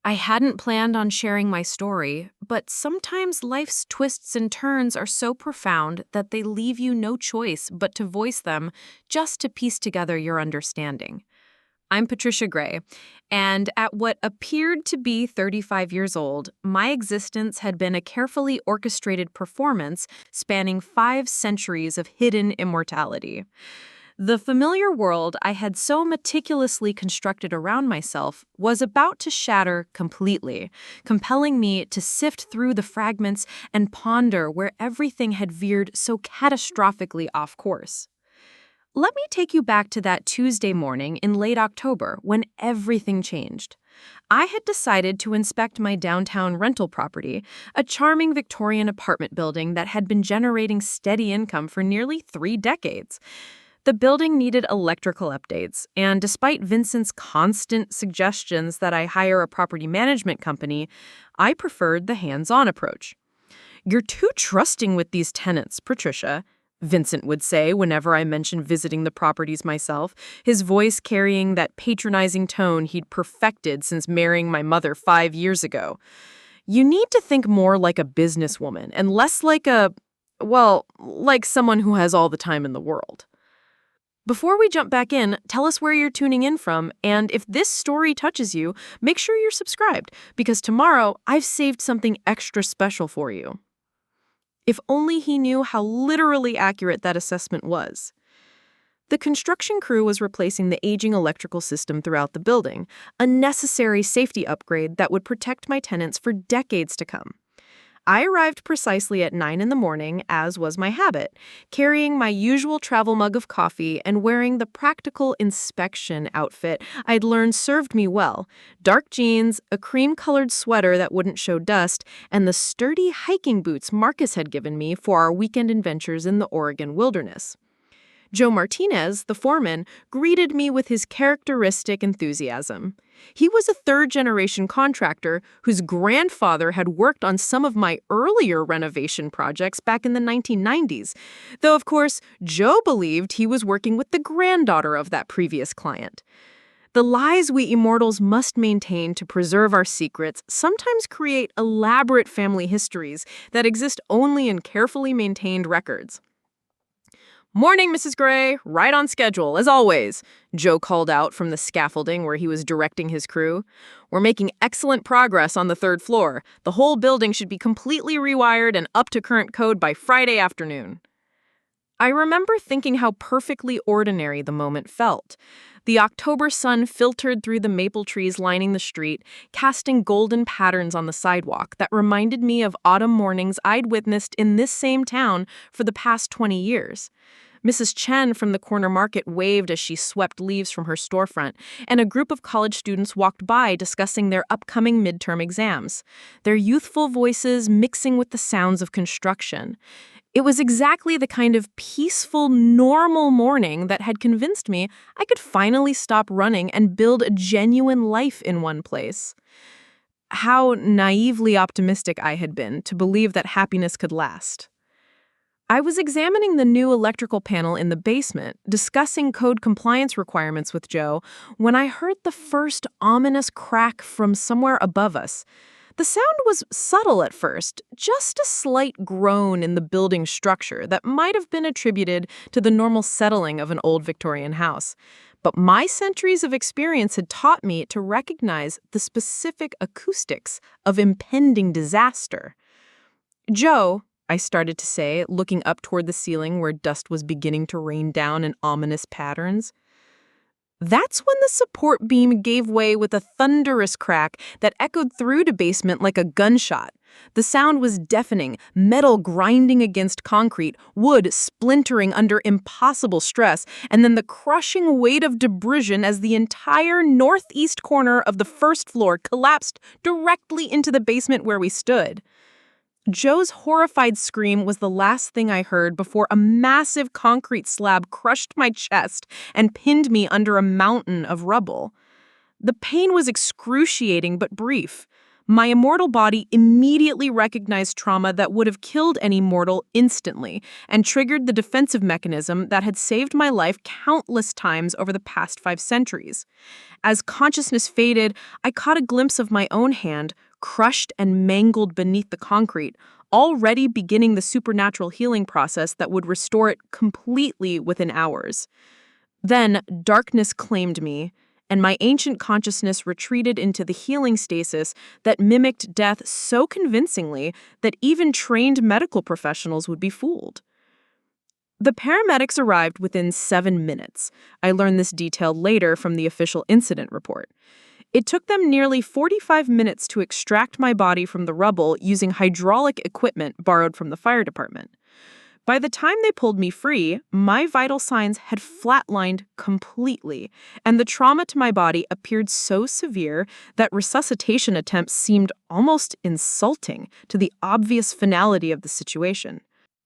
I hadn't planned on sharing my story, but sometimes life's twists and turns are so profound that they leave you no choice but to voice them just to piece together your understanding. I'm Patricia Grey, and at what appeared to be 35 years old, my existence had been a carefully orchestrated performance spanning 5 centuries of hidden immortality. The familiar world I had so meticulously constructed around myself was about to shatter completely, compelling me to sift through the fragments and ponder where everything had veered so catastrophically off course. Let me take you back to that Tuesday morning in late October when everything changed. I had decided to inspect my downtown rental property, a charming Victorian apartment building that had been generating steady income for nearly 3 decades. The building needed electrical updates, and despite Vincent's constant suggestions that I hire a property management company, I preferred the hands-on approach. "You're too trusting with these tenants, Patricia," Vincent would say whenever I mentioned visiting the properties myself, his voice carrying that patronizing tone he'd perfected since marrying my mother 5 years ago. "You need to think more like a businesswoman and less like like someone who has all the time in the world." Before we jump back in, tell us where you're tuning in from, and if this story touches you, make sure you're subscribed, because tomorrow I've saved something extra special for you. If only he knew how literally accurate that assessment was. The construction crew was replacing the aging electrical system throughout the building, a necessary safety upgrade that would protect my tenants for decades to come. I arrived precisely at 9 in the morning, as was my habit, carrying my usual travel mug of coffee and wearing the practical inspection outfit I'd learned served me well: dark jeans, a cream-colored sweater that wouldn't show dust, and the sturdy hiking boots Marcus had given me for our weekend adventures in the Oregon wilderness. Joe Martinez, the foreman, greeted me with his characteristic enthusiasm. He was a third-generation contractor whose grandfather had worked on some of my earlier renovation projects back in the 1990s, though, of course, Joe believed he was working with the granddaughter of that previous client. The lies we immortals must maintain to preserve our secrets sometimes create elaborate family histories that exist only in carefully maintained records. "Morning, Mrs. Grey. Right on schedule, as always," Joe called out from the scaffolding where he was directing his crew. "We're making excellent progress on the 3rd floor. The whole building should be completely rewired and up to current code by Friday afternoon." I remember thinking how perfectly ordinary the moment felt. The October sun filtered through the maple trees lining the street, casting golden patterns on the sidewalk that reminded me of autumn mornings I'd witnessed in this same town for the past 20 years. Mrs. Chen from the corner market waved as she swept leaves from her storefront, and a group of college students walked by discussing their upcoming midterm exams, their youthful voices mixing with the sounds of construction. It was exactly the kind of peaceful, normal morning that had convinced me I could finally stop running and build a genuine life in one place. How naively optimistic I had been to believe that happiness could last. I was examining the new electrical panel in the basement, discussing code compliance requirements with Joe, when I heard the first ominous crack from somewhere above us. The sound was subtle at first, just a slight groan in the building structure that might have been attributed to the normal settling of an old Victorian house. But my centuries of experience had taught me to recognize the specific acoustics of impending disaster. "Joe," I started to say, looking up toward the ceiling where dust was beginning to rain down in ominous patterns. That's when the support beam gave way with a thunderous crack that echoed through the basement like a gunshot. The sound was deafening, metal grinding against concrete, wood splintering under impossible stress, and then the crushing weight of debris as the entire northeast corner of the 1st floor collapsed directly into the basement where we stood. Joe's horrified scream was the last thing I heard before a massive concrete slab crushed my chest and pinned me under a mountain of rubble. The pain was excruciating but brief. My immortal body immediately recognized trauma that would have killed any mortal instantly and triggered the defensive mechanism that had saved my life countless times over the past 5 centuries. As consciousness faded, I caught a glimpse of my own hand, crushed and mangled beneath the concrete, already beginning the supernatural healing process that would restore it completely within hours. Then, darkness claimed me, and my ancient consciousness retreated into the healing stasis that mimicked death so convincingly that even trained medical professionals would be fooled. The paramedics arrived within 7 minutes. I learned this detail later from the official incident report. It took them nearly 45 minutes to extract my body from the rubble using hydraulic equipment borrowed from the fire department. By the time they pulled me free, my vital signs had flatlined completely, and the trauma to my body appeared so severe that resuscitation attempts seemed almost insulting to the obvious finality of the situation.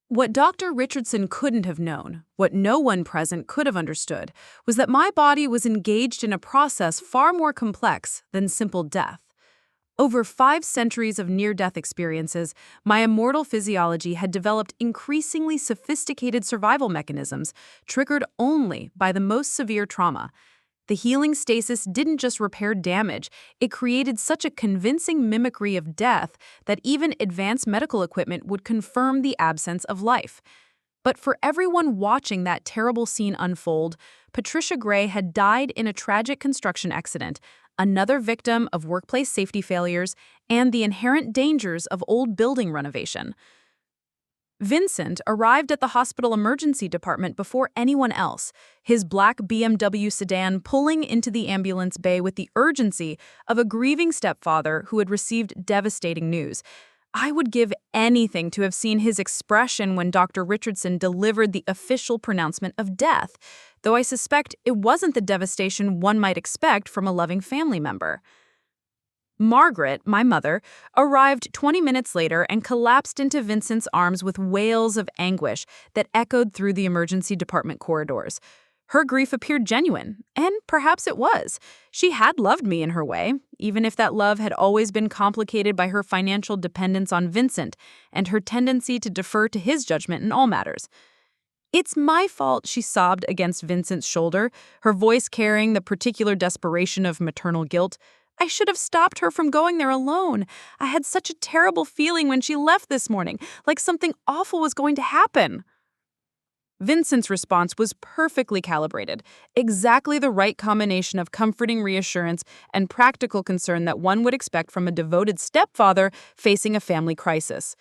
What Dr. Richardson couldn't have known, what no one present could have understood, was that my body was engaged in a process far more complex than simple death. Over 5 centuries of near-death experiences, my immortal physiology had developed increasingly sophisticated survival mechanisms triggered only by the most severe trauma. The healing stasis didn't just repair damage, it created such a convincing mimicry of death that even advanced medical equipment would confirm the absence of life. But for everyone watching that terrible scene unfold, Patricia Grey had died in a tragic construction accident, another victim of workplace safety failures and the inherent dangers of old building renovation. Vincent arrived at the hospital emergency department before anyone else, his black BMW sedan pulling into the ambulance bay with the urgency of a grieving stepfather who had received devastating news. I would give anything to have seen his expression when Dr. Richardson delivered the official pronouncement of death, though I suspect it wasn't the devastation one might expect from a loving family member. Margaret, my mother, arrived 20 minutes later and collapsed into Vincent's arms with wails of anguish that echoed through the emergency department corridors. Her grief appeared genuine, and perhaps it was. She had loved me in her way, even if that love had always been complicated by her financial dependence on Vincent and her tendency to defer to his judgment in all matters. "It's my fault," she sobbed against Vincent's shoulder, her voice carrying the particular desperation of maternal guilt. "I should have stopped her from going there alone. I had such a terrible feeling when she left this morning, like something awful was going to happen." Vincent's response was perfectly calibrated, exactly the right combination of comforting reassurance and practical concern that one would expect from a devoted stepfather facing a family crisis.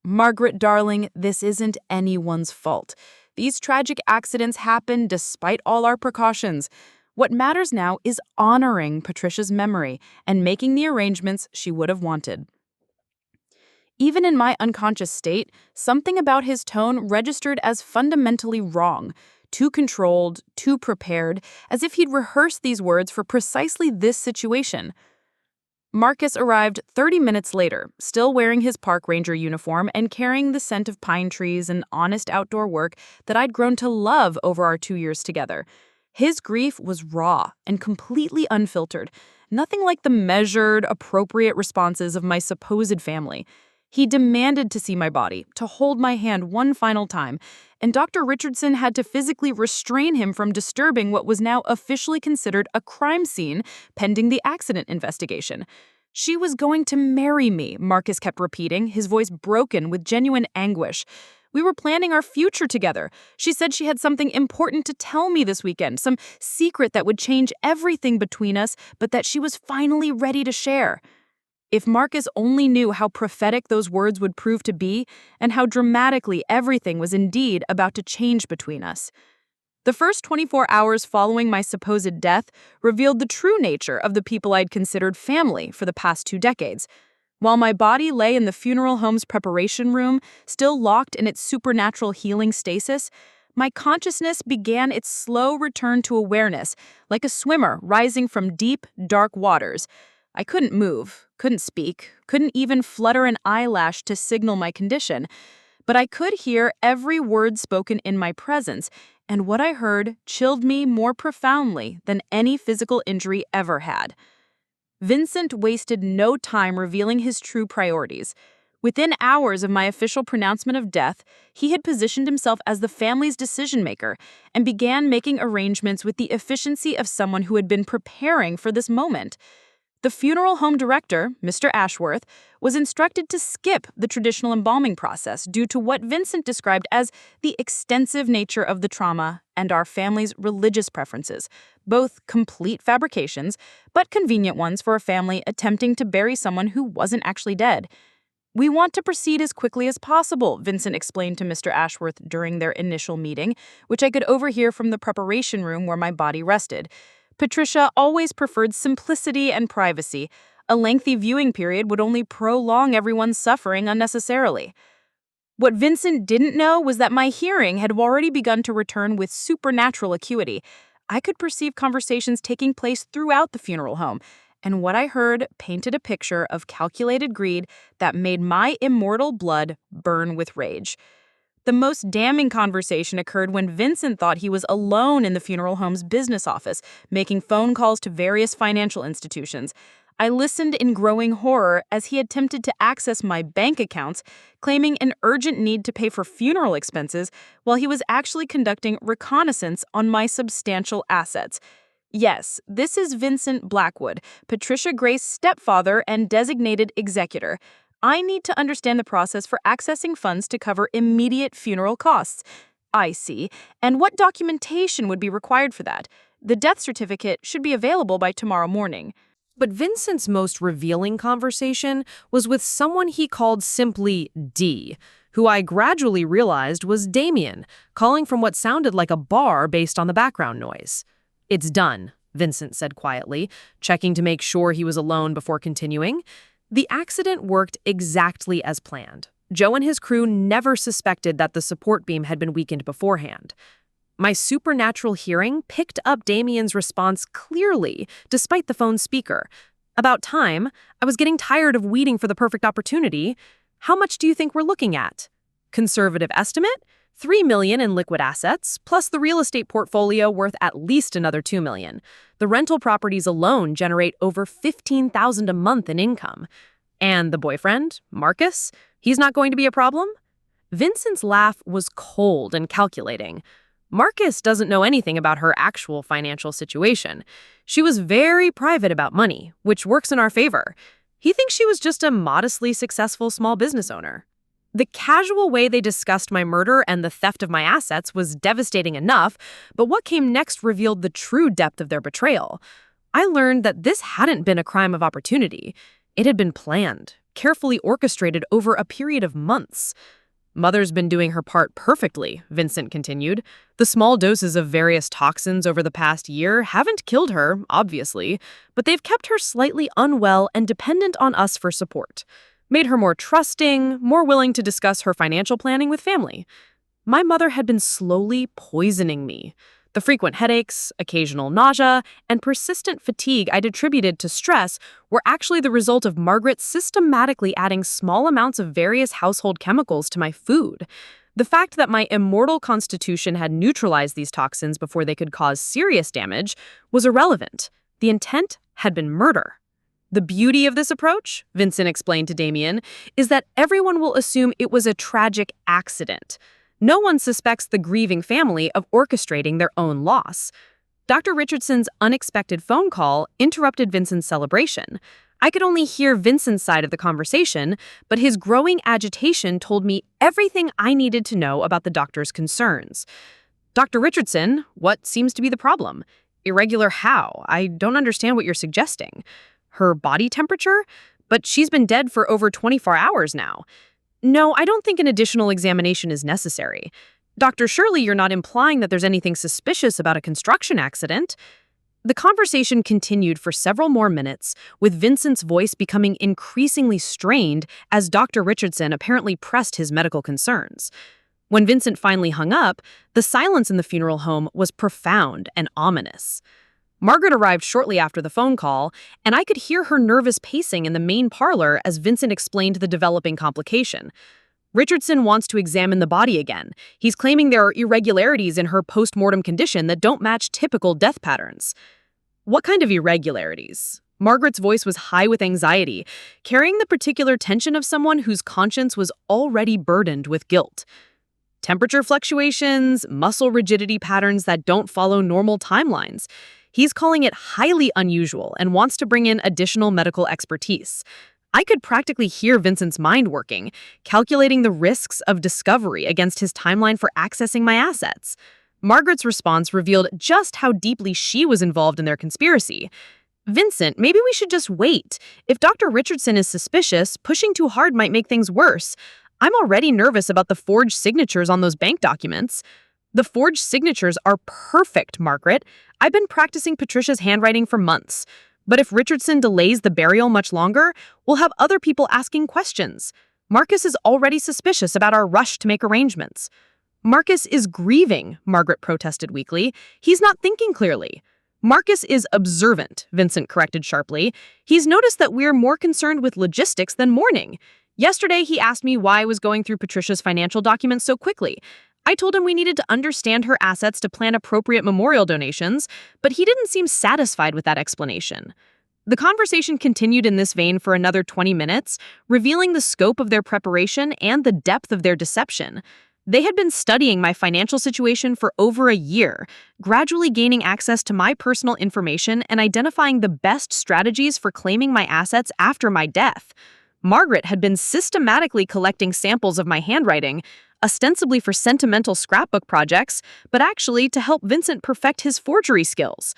"Margaret, darling, this isn't anyone's fault. These tragic accidents happen despite all our precautions. What matters now is honoring Patricia's memory and making the arrangements she would have wanted." Even in my unconscious state, something about his tone registered as fundamentally wrong, too controlled, too prepared, as if he'd rehearsed these words for precisely this situation. Marcus arrived 30 minutes later, still wearing his park ranger uniform and carrying the scent of pine trees and honest outdoor work that I'd grown to love over our 2 years together. His grief was raw and completely unfiltered, nothing like the measured, appropriate responses of my supposed family. He demanded to see my body, to hold my hand one final time, and Dr. Richardson had to physically restrain him from disturbing what was now officially considered a crime scene pending the accident investigation. "She was going to marry me," Marcus kept repeating, his voice broken with genuine anguish. "We were planning our future together. She said she had something important to tell me this weekend, some secret that would change everything between us, but that she was finally ready to share." If Marcus only knew how prophetic those words would prove to be, and how dramatically everything was indeed about to change between us. The first 24 hours following my supposed death revealed the true nature of the people I'd considered family for the past 2 decades. While my body lay in the funeral home's preparation room, still locked in its supernatural healing stasis, my consciousness began its slow return to awareness, like a swimmer rising from deep, dark waters. I couldn't move, couldn't speak, couldn't even flutter an eyelash to signal my condition, but I could hear every word spoken in my presence, and what I heard chilled me more profoundly than any physical injury ever had. Vincent wasted no time revealing his true priorities. Within hours of my official pronouncement of death, he had positioned himself as the family's decision-maker and began making arrangements with the efficiency of someone who had been preparing for this moment. The funeral home director, Mr. Ashworth, was instructed to skip the traditional embalming process due to what Vincent described as the extensive nature of the trauma and our family's religious preferences, both complete fabrications, but convenient ones for a family attempting to bury someone who wasn't actually dead. "We want to proceed as quickly as possible," Vincent explained to Mr. Ashworth during their initial meeting, which I could overhear from the preparation room where my body rested. Patricia always preferred simplicity and privacy. A lengthy viewing period would only prolong everyone's suffering unnecessarily. What Vincent didn't know was that my hearing had already begun to return with supernatural acuity. I could perceive conversations taking place throughout the funeral home, and what I heard painted a picture of calculated greed that made my immortal blood burn with rage. The most damning conversation occurred when Vincent thought he was alone in the funeral home's business office, making phone calls to various financial institutions. I listened in growing horror as he attempted to access my bank accounts, claiming an urgent need to pay for funeral expenses while he was actually conducting reconnaissance on my substantial assets. Yes, this is Vincent Blackwood, Patricia Grey's stepfather and designated executor. I need to understand the process for accessing funds to cover immediate funeral costs. I see. And what documentation would be required for that? The death certificate should be available by tomorrow morning. But Vincent's most revealing conversation was with someone he called simply D, who I gradually realized was Damien, calling from what sounded like a bar based on the background noise. "It's done," Vincent said quietly, checking to make sure he was alone before continuing. The accident worked exactly as planned. Joe and his crew never suspected that the support beam had been weakened beforehand. My supernatural hearing picked up Damien's response clearly, despite the phone's speaker. "About time. I was getting tired of waiting for the perfect opportunity. How much do you think we're looking at?" "Conservative estimate? $3 million in liquid assets, plus the real estate portfolio worth at least another $2 million. The rental properties alone generate over $15,000 a month in income. And the boyfriend, Marcus, he's not going to be a problem?" Vincent's laugh was cold and calculating. "Marcus doesn't know anything about her actual financial situation. She was very private about money, which works in our favor. He thinks she was just a modestly successful small business owner." The casual way they discussed my murder and the theft of my assets was devastating enough, but what came next revealed the true depth of their betrayal. I learned that this hadn't been a crime of opportunity. It had been planned, carefully orchestrated over a period of months. "Mother's been doing her part perfectly," Vincent continued. "The small doses of various toxins over the past year haven't killed her, obviously, but they've kept her slightly unwell and dependent on us for support. Made her more trusting, more willing to discuss her financial planning with family. My mother had been slowly poisoning me. The frequent headaches, occasional nausea, and persistent fatigue I'd attributed to stress were actually the result of Margaret systematically adding small amounts of various household chemicals to my food. The fact that my immortal constitution had neutralized these toxins before they could cause serious damage was irrelevant. The intent had been murder. The beauty of this approach," Vincent explained to Damien, "is that everyone will assume it was a tragic accident. No one suspects the grieving family of orchestrating their own loss." Dr. Richardson's unexpected phone call interrupted Vincent's celebration. I could only hear Vincent's side of the conversation, but his growing agitation told me everything I needed to know about the doctor's concerns. "Dr. Richardson, what seems to be the problem? Irregular how? I don't understand what you're suggesting. Her body temperature? But she's been dead for over 24 hours now. No, I don't think an additional examination is necessary. Doctor, surely you're not implying that there's anything suspicious about a construction accident?" The conversation continued for several more minutes, with Vincent's voice becoming increasingly strained as Dr. Richardson apparently pressed his medical concerns. When Vincent finally hung up, the silence in the funeral home was profound and ominous. Margaret arrived shortly after the phone call, and I could hear her nervous pacing in the main parlor as Vincent explained the developing complication. "Richardson wants to examine the body again. He's claiming there are irregularities in her post-mortem condition that don't match typical death patterns." "What kind of irregularities?" Margaret's voice was high with anxiety, carrying the particular tension of someone whose conscience was already burdened with guilt. Temperature fluctuations, muscle rigidity patterns that don't follow normal timelines. He's calling it highly unusual and wants to bring in additional medical expertise. I could practically hear Vincent's mind working, calculating the risks of discovery against his timeline for accessing my assets. Margaret's response revealed just how deeply she was involved in their conspiracy. Vincent, maybe we should just wait. If Dr. Richardson is suspicious, pushing too hard might make things worse. I'm already nervous about the forged signatures on those bank documents. The forged signatures are perfect, Margaret. I've been practicing Patricia's handwriting for months. But if Richardson delays the burial much longer, we'll have other people asking questions. Marcus is already suspicious about our rush to make arrangements. Marcus is grieving, Margaret protested weakly. He's not thinking clearly. Marcus is observant, Vincent corrected sharply. He's noticed that we're more concerned with logistics than mourning. Yesterday, he asked me why I was going through Patricia's financial documents so quickly. I told him we needed to understand her assets to plan appropriate memorial donations, but he didn't seem satisfied with that explanation. The conversation continued in this vein for another 20 minutes, revealing the scope of their preparation and the depth of their deception. They had been studying my financial situation for over a year, gradually gaining access to my personal information and identifying the best strategies for claiming my assets after my death. Margaret had been systematically collecting samples of my handwriting, ostensibly for sentimental scrapbook projects, but actually to help Vincent perfect his forgery skills.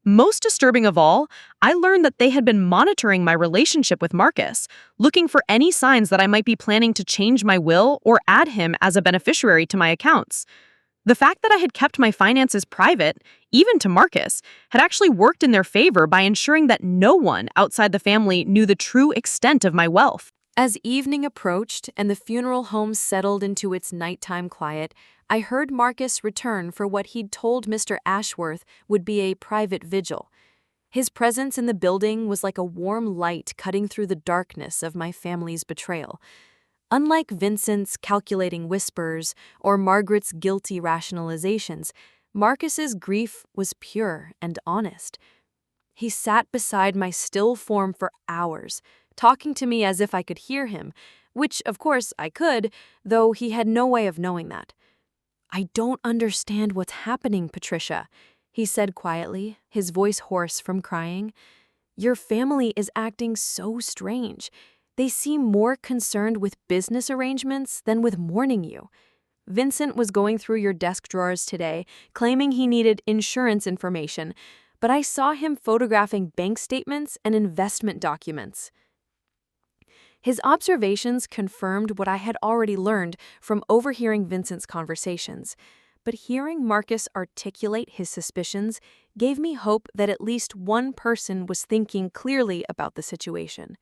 Most disturbing of all, I learned that they had been monitoring my relationship with Marcus, looking for any signs that I might be planning to change my will or add him as a beneficiary to my accounts. The fact that I had kept my finances private, even to Marcus, had actually worked in their favor by ensuring that no one outside the family knew the true extent of my wealth. As evening approached and the funeral home settled into its nighttime quiet, I heard Marcus return for what he'd told Mr. Ashworth would be a private vigil. His presence in the building was like a warm light cutting through the darkness of my family's betrayal. Unlike Vincent's calculating whispers or Margaret's guilty rationalizations, Marcus's grief was pure and honest. He sat beside my still form for hours, talking to me as if I could hear him, which, of course, I could, though he had no way of knowing that. "I don't understand what's happening, Patricia," he said quietly, his voice hoarse from crying. "Your family is acting so strange. They seem more concerned with business arrangements than with mourning you. Vincent was going through your desk drawers today, claiming he needed insurance information, but I saw him photographing bank statements and investment documents." His observations confirmed what I had already learned from overhearing Vincent's conversations, but hearing Marcus articulate his suspicions gave me hope that at least one person was thinking clearly about the situation.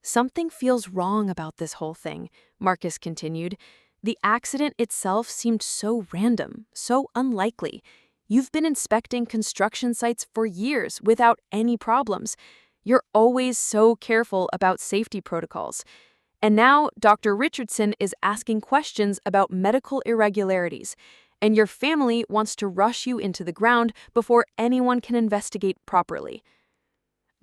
"Something feels wrong about this whole thing," Marcus continued. "The accident itself seemed so random, so unlikely. You've been inspecting construction sites for years without any problems. You're always so careful about safety protocols. And now Dr. Richardson is asking questions about medical irregularities, and your family wants to rush you into the ground before anyone can investigate properly."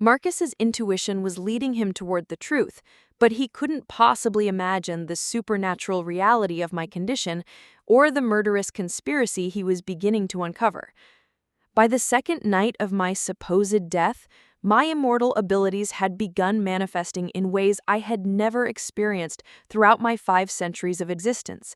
Marcus's intuition was leading him toward the truth, but he couldn't possibly imagine the supernatural reality of my condition or the murderous conspiracy he was beginning to uncover. By the second night of my supposed death, my immortal abilities had begun manifesting in ways I had never experienced throughout my 5 centuries of existence.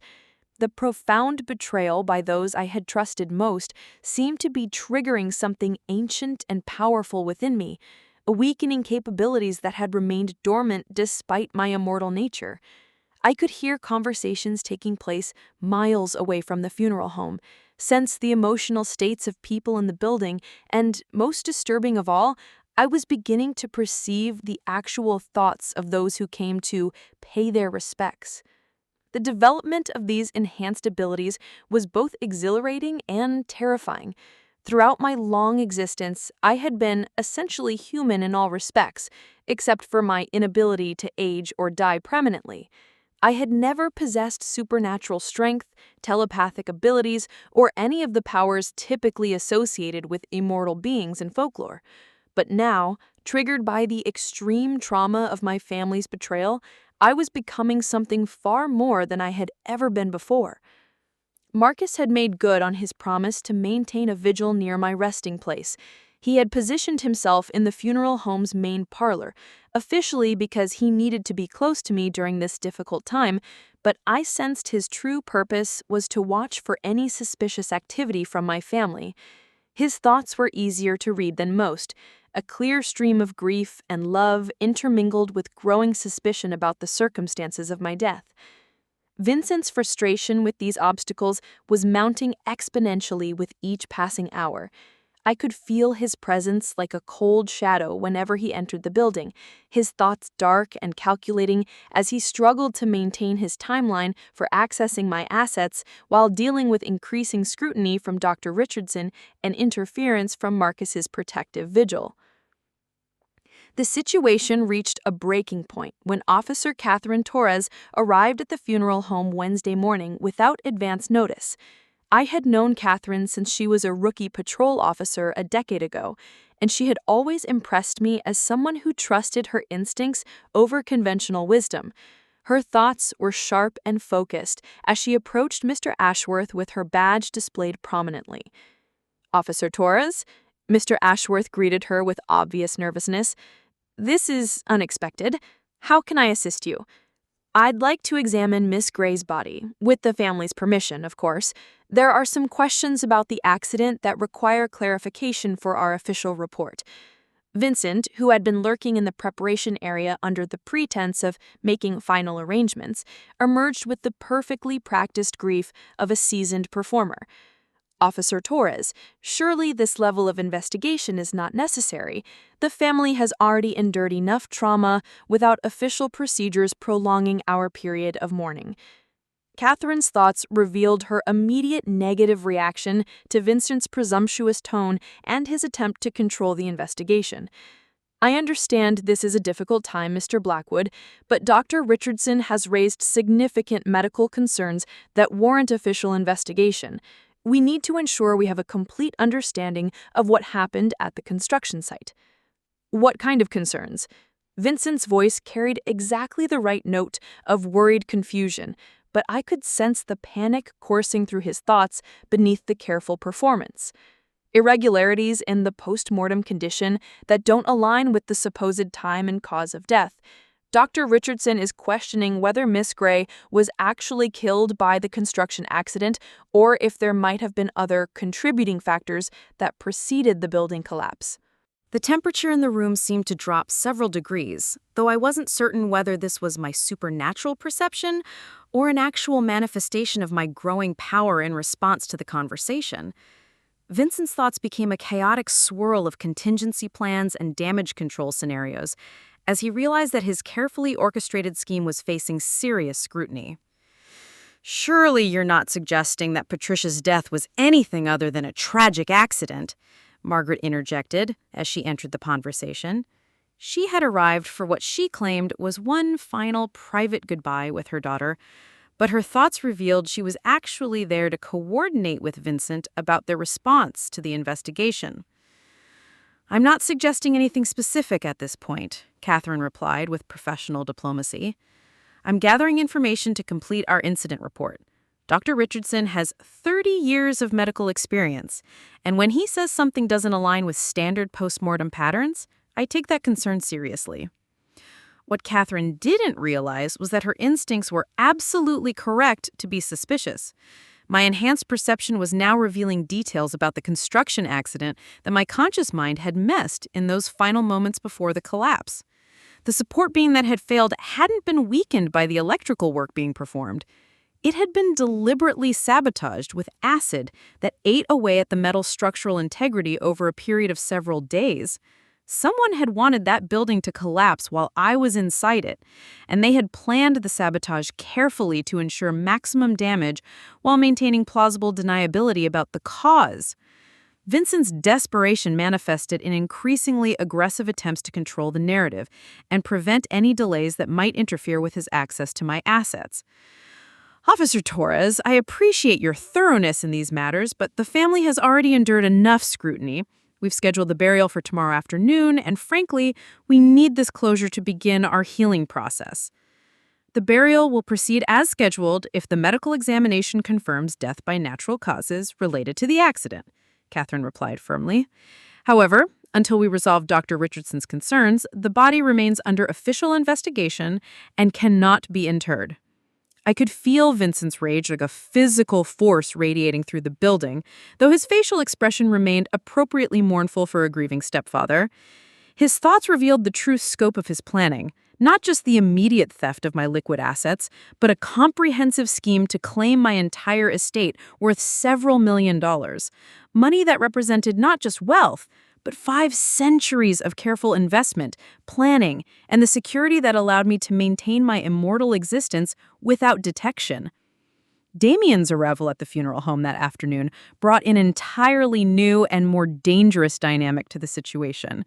The profound betrayal by those I had trusted most seemed to be triggering something ancient and powerful within me, awakening capabilities that had remained dormant despite my immortal nature. I could hear conversations taking place miles away from the funeral home, sense the emotional states of people in the building, and, most disturbing of all, I was beginning to perceive the actual thoughts of those who came to pay their respects. The development of these enhanced abilities was both exhilarating and terrifying. Throughout my long existence, I had been essentially human in all respects, except for my inability to age or die permanently. I had never possessed supernatural strength, telepathic abilities, or any of the powers typically associated with immortal beings in folklore. But now, Triggered by the extreme trauma of my family's betrayal, I was becoming something far more than I had ever been before. Marcus had made good on his promise to maintain a vigil near my resting place. He had positioned himself in the funeral home's main parlor, officially because he needed to be close to me during this difficult time, but I sensed his true purpose was to watch for any suspicious activity from my family. His thoughts were easier to read than most, a clear stream of grief and love intermingled with growing suspicion about the circumstances of my death. Vincent's frustration with these obstacles was mounting exponentially with each passing hour. I could feel his presence like a cold shadow whenever he entered the building, his thoughts dark and calculating as he struggled to maintain his timeline for accessing my assets while dealing with increasing scrutiny from Dr. Richardson and interference from Marcus's protective vigil. The situation reached a breaking point when Officer Catherine Torres arrived at the funeral home Wednesday morning without advance notice. I had known Catherine since she was a rookie patrol officer a decade ago, and she had always impressed me as someone who trusted her instincts over conventional wisdom. Her thoughts were sharp and focused as she approached Mr. Ashworth with her badge displayed prominently. "Officer Torres?" Mr. Ashworth greeted her with obvious nervousness. "This is unexpected. How can I assist you?" "I'd like to examine Miss Grey's body, with the family's permission, of course. There are some questions about the accident that require clarification for our official report." Vincent, who had been lurking in the preparation area under the pretense of making final arrangements, emerged with the perfectly practiced grief of a seasoned performer. "Officer Torres, surely this level of investigation is not necessary. The family has already endured enough trauma without official procedures prolonging our period of mourning." Catherine's thoughts revealed her immediate negative reaction to Vincent's presumptuous tone and his attempt to control the investigation. "I understand this is a difficult time, Mr. Blackwood, but Dr. Richardson has raised significant medical concerns that warrant official investigation. We need to ensure we have a complete understanding of what happened at the construction site." "What kind of concerns?" Vincent's voice carried exactly the right note of worried confusion, but I could sense the panic coursing through his thoughts beneath the careful performance. "Irregularities in the post-mortem condition that don't align with the supposed time and cause of death. Dr. Richardson is questioning whether Miss Grey was actually killed by the construction accident or if there might have been other contributing factors that preceded the building collapse." The temperature in the room seemed to drop several degrees, though I wasn't certain whether this was my supernatural perception or an actual manifestation of my growing power in response to the conversation. Vincent's thoughts became a chaotic swirl of contingency plans and damage control scenarios as he realized that his carefully orchestrated scheme was facing serious scrutiny. "Surely you're not suggesting that Patricia's death was anything other than a tragic accident," Margaret interjected as she entered the conversation. She had arrived for what she claimed was one final private goodbye with her daughter, but her thoughts revealed she was actually there to coordinate with Vincent about their response to the investigation. "I'm not suggesting anything specific at this point," Catherine replied with professional diplomacy. "I'm gathering information to complete our incident report. Dr. Richardson has 30 years of medical experience, and when he says something doesn't align with standard postmortem patterns, I take that concern seriously." What Catherine didn't realize was that her instincts were absolutely correct to be suspicious. My enhanced perception was now revealing details about the construction accident that my conscious mind had missed in those final moments before the collapse. The support beam that had failed hadn't been weakened by the electrical work being performed. It had been deliberately sabotaged with acid that ate away at the metal's structural integrity over a period of several days. Someone had wanted that building to collapse while I was inside it, and they had planned the sabotage carefully to ensure maximum damage while maintaining plausible deniability about the cause. Vincent's desperation manifested in increasingly aggressive attempts to control the narrative and prevent any delays that might interfere with his access to my assets. "Officer Torres, I appreciate your thoroughness in these matters, but the family has already endured enough scrutiny. We've scheduled the burial for tomorrow afternoon, and frankly, we need this closure to begin our healing process. The burial will proceed as scheduled if the medical examination confirms death by natural causes related to the accident, Catherine replied firmly. However, until we resolve Dr. Richardson's concerns, the body remains under official investigation and cannot be interred. I could feel Vincent's rage like a physical force radiating through the building, though his facial expression remained appropriately mournful for a grieving stepfather. His thoughts revealed the true scope of his planning, not just the immediate theft of my liquid assets, but a comprehensive scheme to claim my entire estate worth several $1,000,000, money that represented not just wealth, but 5 centuries of careful investment, planning, and the security that allowed me to maintain my immortal existence without detection. Damien's arrival at the funeral home that afternoon brought an entirely new and more dangerous dynamic to the situation.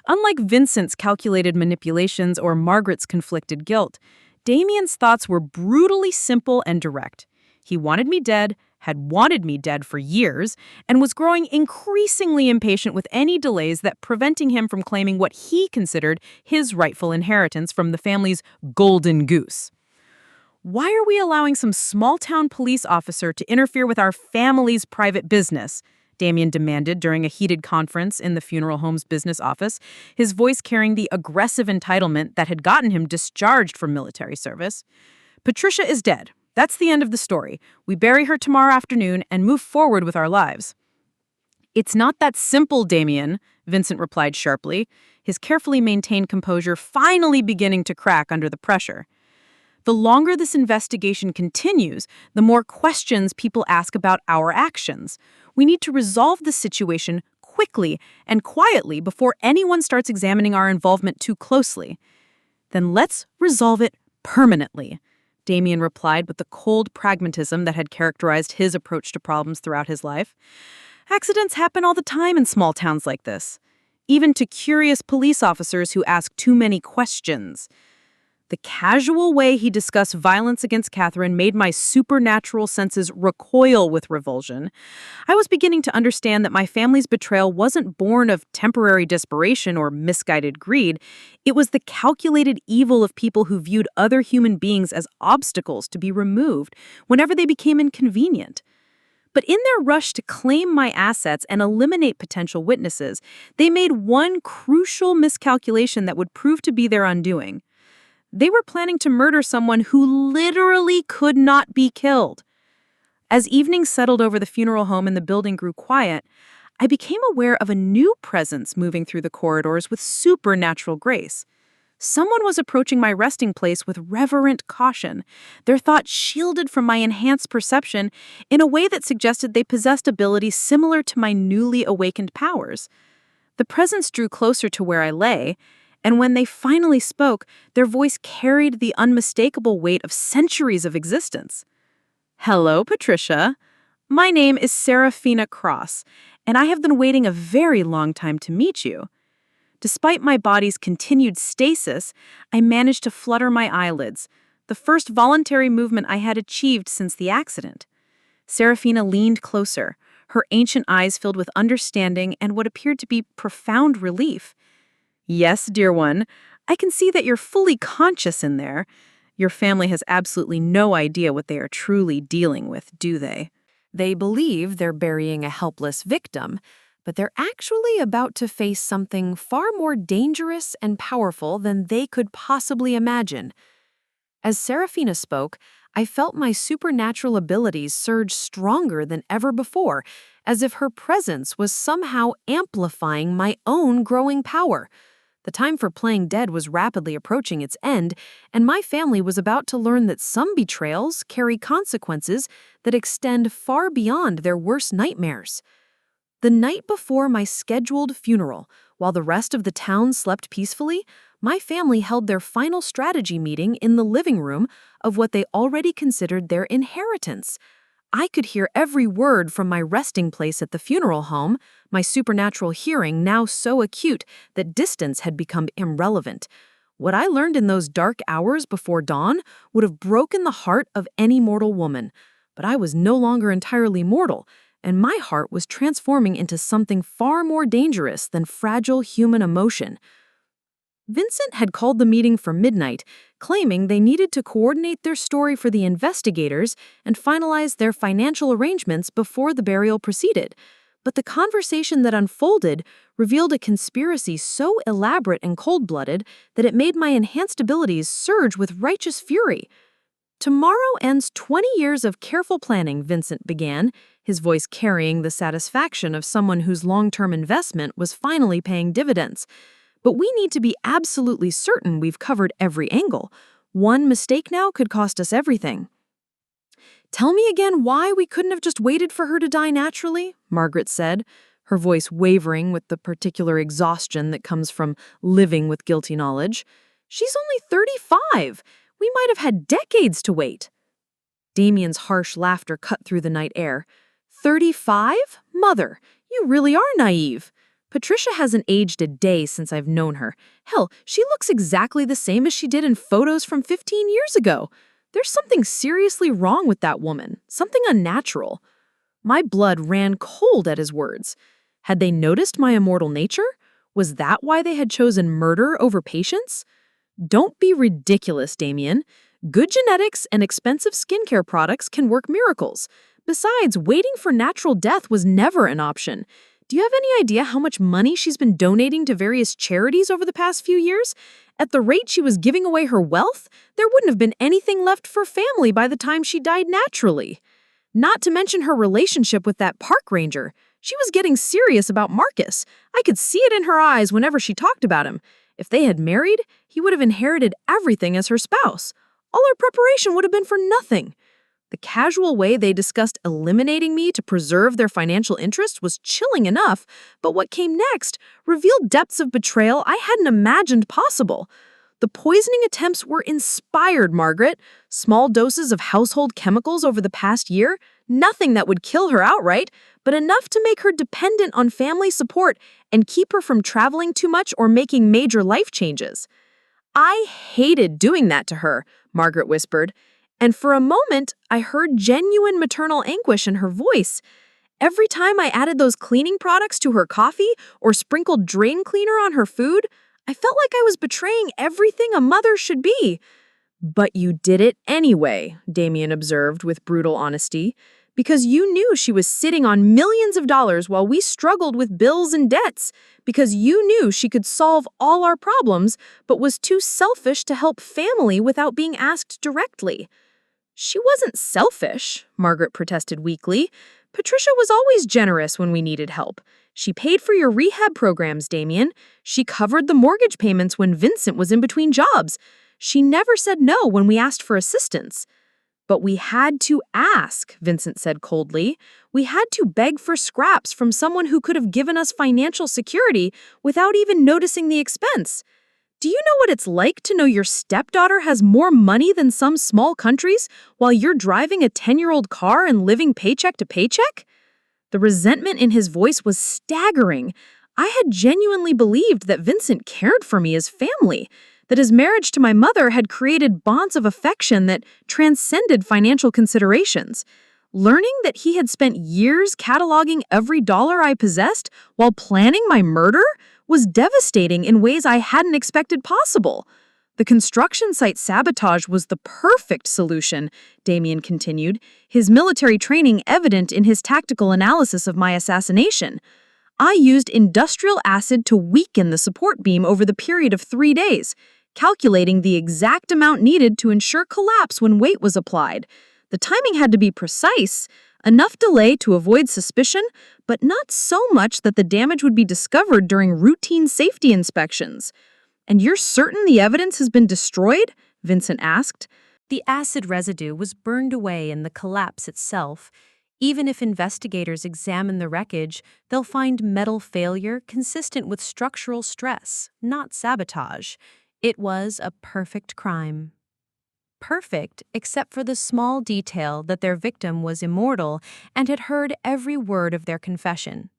Unlike Vincent's calculated manipulations or Margaret's conflicted guilt, Damien's thoughts were brutally simple and direct. He wanted me dead, had wanted me dead for years, and was growing increasingly impatient with any delays that preventing him from claiming what he considered his rightful inheritance from the family's golden goose. Why are we allowing some small-town police officer to interfere with our family's private business? Damien demanded during a heated conference in the funeral home's business office, his voice carrying the aggressive entitlement that had gotten him discharged from military service. Patricia is dead. That's the end of the story. We bury her tomorrow afternoon and move forward with our lives. It's not that simple, Damien, Vincent replied sharply, his carefully maintained composure finally beginning to crack under the pressure. The longer this investigation continues, the more questions people ask about our actions. We need to resolve the situation quickly and quietly before anyone starts examining our involvement too closely. Then let's resolve it permanently, Damien replied with the cold pragmatism that had characterized his approach to problems throughout his life. Accidents happen all the time in small towns like this, even to curious police officers who ask too many questions. The casual way he discussed violence against Catherine made my supernatural senses recoil with revulsion. I was beginning to understand that my family's betrayal wasn't born of temporary desperation or misguided greed. It was the calculated evil of people who viewed other human beings as obstacles to be removed whenever they became inconvenient. But in their rush to claim my assets and eliminate potential witnesses, they made one crucial miscalculation that would prove to be their undoing. They were planning to murder someone who literally could not be killed. As evening settled over the funeral home and the building grew quiet, I became aware of a new presence moving through the corridors with supernatural grace. Someone was approaching my resting place with reverent caution, their thoughts shielded from my enhanced perception in a way that suggested they possessed abilities similar to my newly awakened powers. The presence drew closer to where I lay, and when they finally spoke, their voice carried the unmistakable weight of centuries of existence. "Hello, Patricia. My name is Serafina Cross, and I have been waiting a very long time to meet you." Despite my body's continued stasis, I managed to flutter my eyelids, the first voluntary movement I had achieved since the accident. Serafina leaned closer, her ancient eyes filled with understanding and what appeared to be profound relief. "Yes, dear one, I can see that you're fully conscious in there. Your family has absolutely no idea what they are truly dealing with, do they?" They believe they're burying a helpless victim, but they're actually about to face something far more dangerous and powerful than they could possibly imagine. As Serafina spoke, I felt my supernatural abilities surge stronger than ever before, as if her presence was somehow amplifying my own growing power. The time for playing dead was rapidly approaching its end, and my family was about to learn that some betrayals carry consequences that extend far beyond their worst nightmares. The night before my scheduled funeral, while the rest of the town slept peacefully, my family held their final strategy meeting in the living room of what they already considered their inheritance. I could hear every word from my resting place at the funeral home, my supernatural hearing now so acute that distance had become irrelevant. What I learned in those dark hours before dawn would have broken the heart of any mortal woman. But I was no longer entirely mortal, and my heart was transforming into something far more dangerous than fragile human emotion. Vincent had called the meeting for midnight, claiming they needed to coordinate their story for the investigators and finalize their financial arrangements before the burial proceeded. But the conversation that unfolded revealed a conspiracy so elaborate and cold-blooded that it made my enhanced abilities surge with righteous fury. "Tomorrow ends 20 years of careful planning," Vincent began, his voice carrying the satisfaction of someone whose long-term investment was finally paying dividends. "But we need to be absolutely certain we've covered every angle. One mistake now could cost us everything." "Tell me again why we couldn't have just waited for her to die naturally," Margaret said, her voice wavering with the particular exhaustion that comes from living with guilty knowledge. "She's only 35. We might have had decades to wait." Damien's harsh laughter cut through the night air. 35? Mother, you really are naive. Patricia hasn't aged a day since I've known her. Hell, she looks exactly the same as she did in photos from 15 years ago. There's something seriously wrong with that woman, something unnatural. My blood ran cold at his words. Had they noticed my immortal nature? Was that why they had chosen murder over patience? Don't be ridiculous, Damien. Good genetics and expensive skincare products can work miracles. Besides, waiting for natural death was never an option. Do you have any idea how much money she's been donating to various charities over the past few years? At the rate she was giving away her wealth, there wouldn't have been anything left for family by the time she died naturally. Not to mention her relationship with that park ranger. She was getting serious about Marcus. I could see it in her eyes whenever she talked about him. If they had married, he would have inherited everything as her spouse. All her preparation would have been for nothing. The casual way they discussed eliminating me to preserve their financial interest was chilling enough, but what came next revealed depths of betrayal I hadn't imagined possible. The poisoning attempts were inspired, Margaret. Small doses of household chemicals over the past year, nothing that would kill her outright, but enough to make her dependent on family support and keep her from traveling too much or making major life changes. "I hated doing that to her," Margaret whispered. And for a moment, I heard genuine maternal anguish in her voice. Every time I added those cleaning products to her coffee or sprinkled drain cleaner on her food, I felt like I was betraying everything a mother should be. "But you did it anyway," Damien observed with brutal honesty, "because you knew she was sitting on millions of dollars while we struggled with bills and debts, because you knew she could solve all our problems but was too selfish to help family without being asked directly." "She wasn't selfish," Margaret protested weakly. "Patricia was always generous when we needed help. She paid for your rehab programs, Damien. She covered the mortgage payments when Vincent was in between jobs. She never said no when we asked for assistance." "But we had to ask," Vincent said coldly. "We had to beg for scraps from someone who could have given us financial security without even noticing the expense. Do you know what it's like to know your stepdaughter has more money than some small countries while you're driving a 10-year-old car and living paycheck to paycheck?" The resentment in his voice was staggering. I had genuinely believed that Vincent cared for me as family, that his marriage to my mother had created bonds of affection that transcended financial considerations. Learning that he had spent years cataloging every dollar I possessed while planning my murder was devastating in ways I hadn't expected possible. "The construction site sabotage was the perfect solution," Damien continued, his military training evident in his tactical analysis of my assassination. "I used industrial acid to weaken the support beam over the period of 3 days, calculating the exact amount needed to ensure collapse when weight was applied. The timing had to be precise, enough delay to avoid suspicion, but not so much that the damage would be discovered during routine safety inspections." "And you're certain the evidence has been destroyed?" Vincent asked. The acid residue was burned away in the collapse itself. Even if investigators examine the wreckage, they'll find metal failure consistent with structural stress, not sabotage. It was a perfect crime. Perfect, except for the small detail that their victim was immortal and had heard every word of their confession.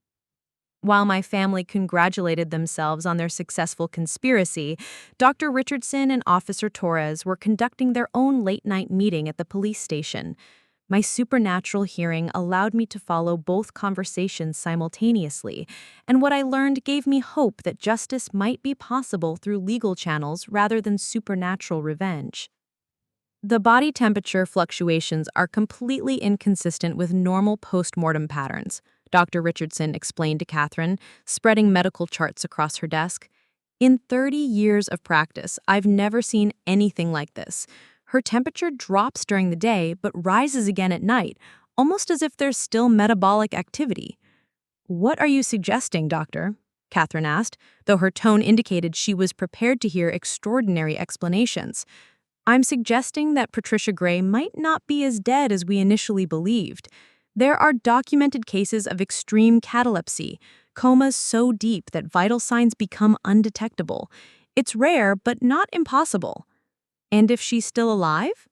While my family congratulated themselves on their successful conspiracy, Dr. Richardson and Officer Torres were conducting their own late-night meeting at the police station. My supernatural hearing allowed me to follow both conversations simultaneously, and what I learned gave me hope that justice might be possible through legal channels rather than supernatural revenge. The body temperature fluctuations are completely inconsistent with normal postmortem patterns, Dr. Richardson explained to Catherine, spreading medical charts across her desk. In 30 years of practice, I've never seen anything like this. Her temperature drops during the day but rises again at night, almost as if there's still metabolic activity. What are you suggesting, doctor? Catherine asked, though her tone indicated she was prepared to hear extraordinary explanations. I'm suggesting that Patricia Grey might not be as dead as we initially believed. There are documented cases of extreme catalepsy, comas so deep that vital signs become undetectable. It's rare, but not impossible. And if she's still alive?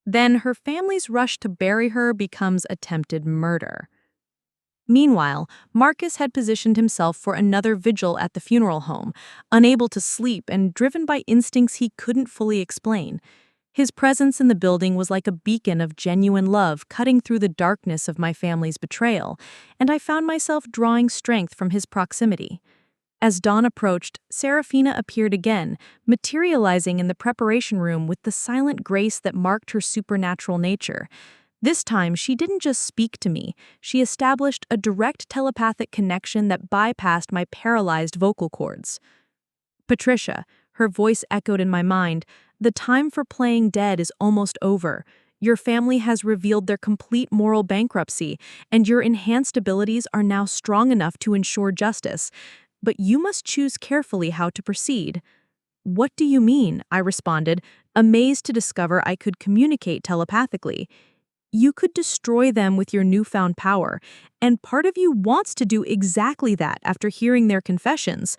Then her family's rush to bury her becomes attempted murder. Meanwhile, Marcus had positioned himself for another vigil at the funeral home, unable to sleep and driven by instincts he couldn't fully explain. His presence in the building was like a beacon of genuine love cutting through the darkness of my family's betrayal, and I found myself drawing strength from his proximity. As dawn approached, Serafina appeared again, materializing in the preparation room with the silent grace that marked her supernatural nature. This time, she didn't just speak to me, she established a direct telepathic connection that bypassed my paralyzed vocal cords. Patricia, her voice echoed in my mind, the time for playing dead is almost over. Your family has revealed their complete moral bankruptcy, and your enhanced abilities are now strong enough to ensure justice. But you must choose carefully how to proceed. What do you mean? I responded, amazed to discover I could communicate telepathically. You could destroy them with your newfound power, and part of you wants to do exactly that after hearing their confessions.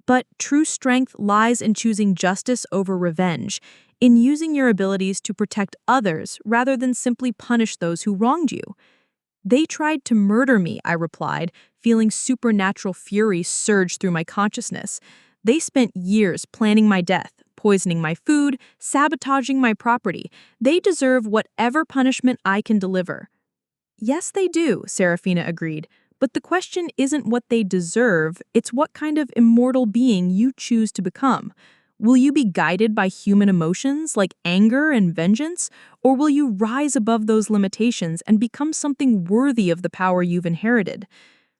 But true strength lies in choosing justice over revenge, in using your abilities to protect others rather than simply punish those who wronged you. They tried to murder me, I replied, feeling supernatural fury surge through my consciousness. They spent years planning my death, poisoning my food, sabotaging my property. They deserve whatever punishment I can deliver. Yes, they do, Serafina agreed. But the question isn't what they deserve, it's what kind of immortal being you choose to become. Will you be guided by human emotions like anger and vengeance, or will you rise above those limitations and become something worthy of the power you've inherited?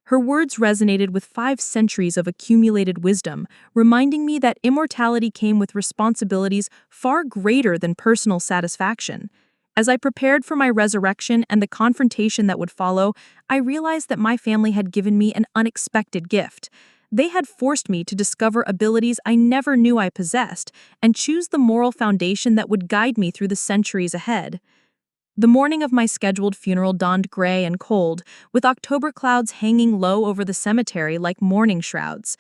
Her words resonated with 5 centuries of accumulated wisdom, reminding me that immortality came with responsibilities far greater than personal satisfaction. As I prepared for my resurrection and the confrontation that would follow, I realized that my family had given me an unexpected gift. They had forced me to discover abilities I never knew I possessed and choose the moral foundation that would guide me through the centuries ahead. The morning of my scheduled funeral dawned gray and cold, with October clouds hanging low over the cemetery like mourning shrouds.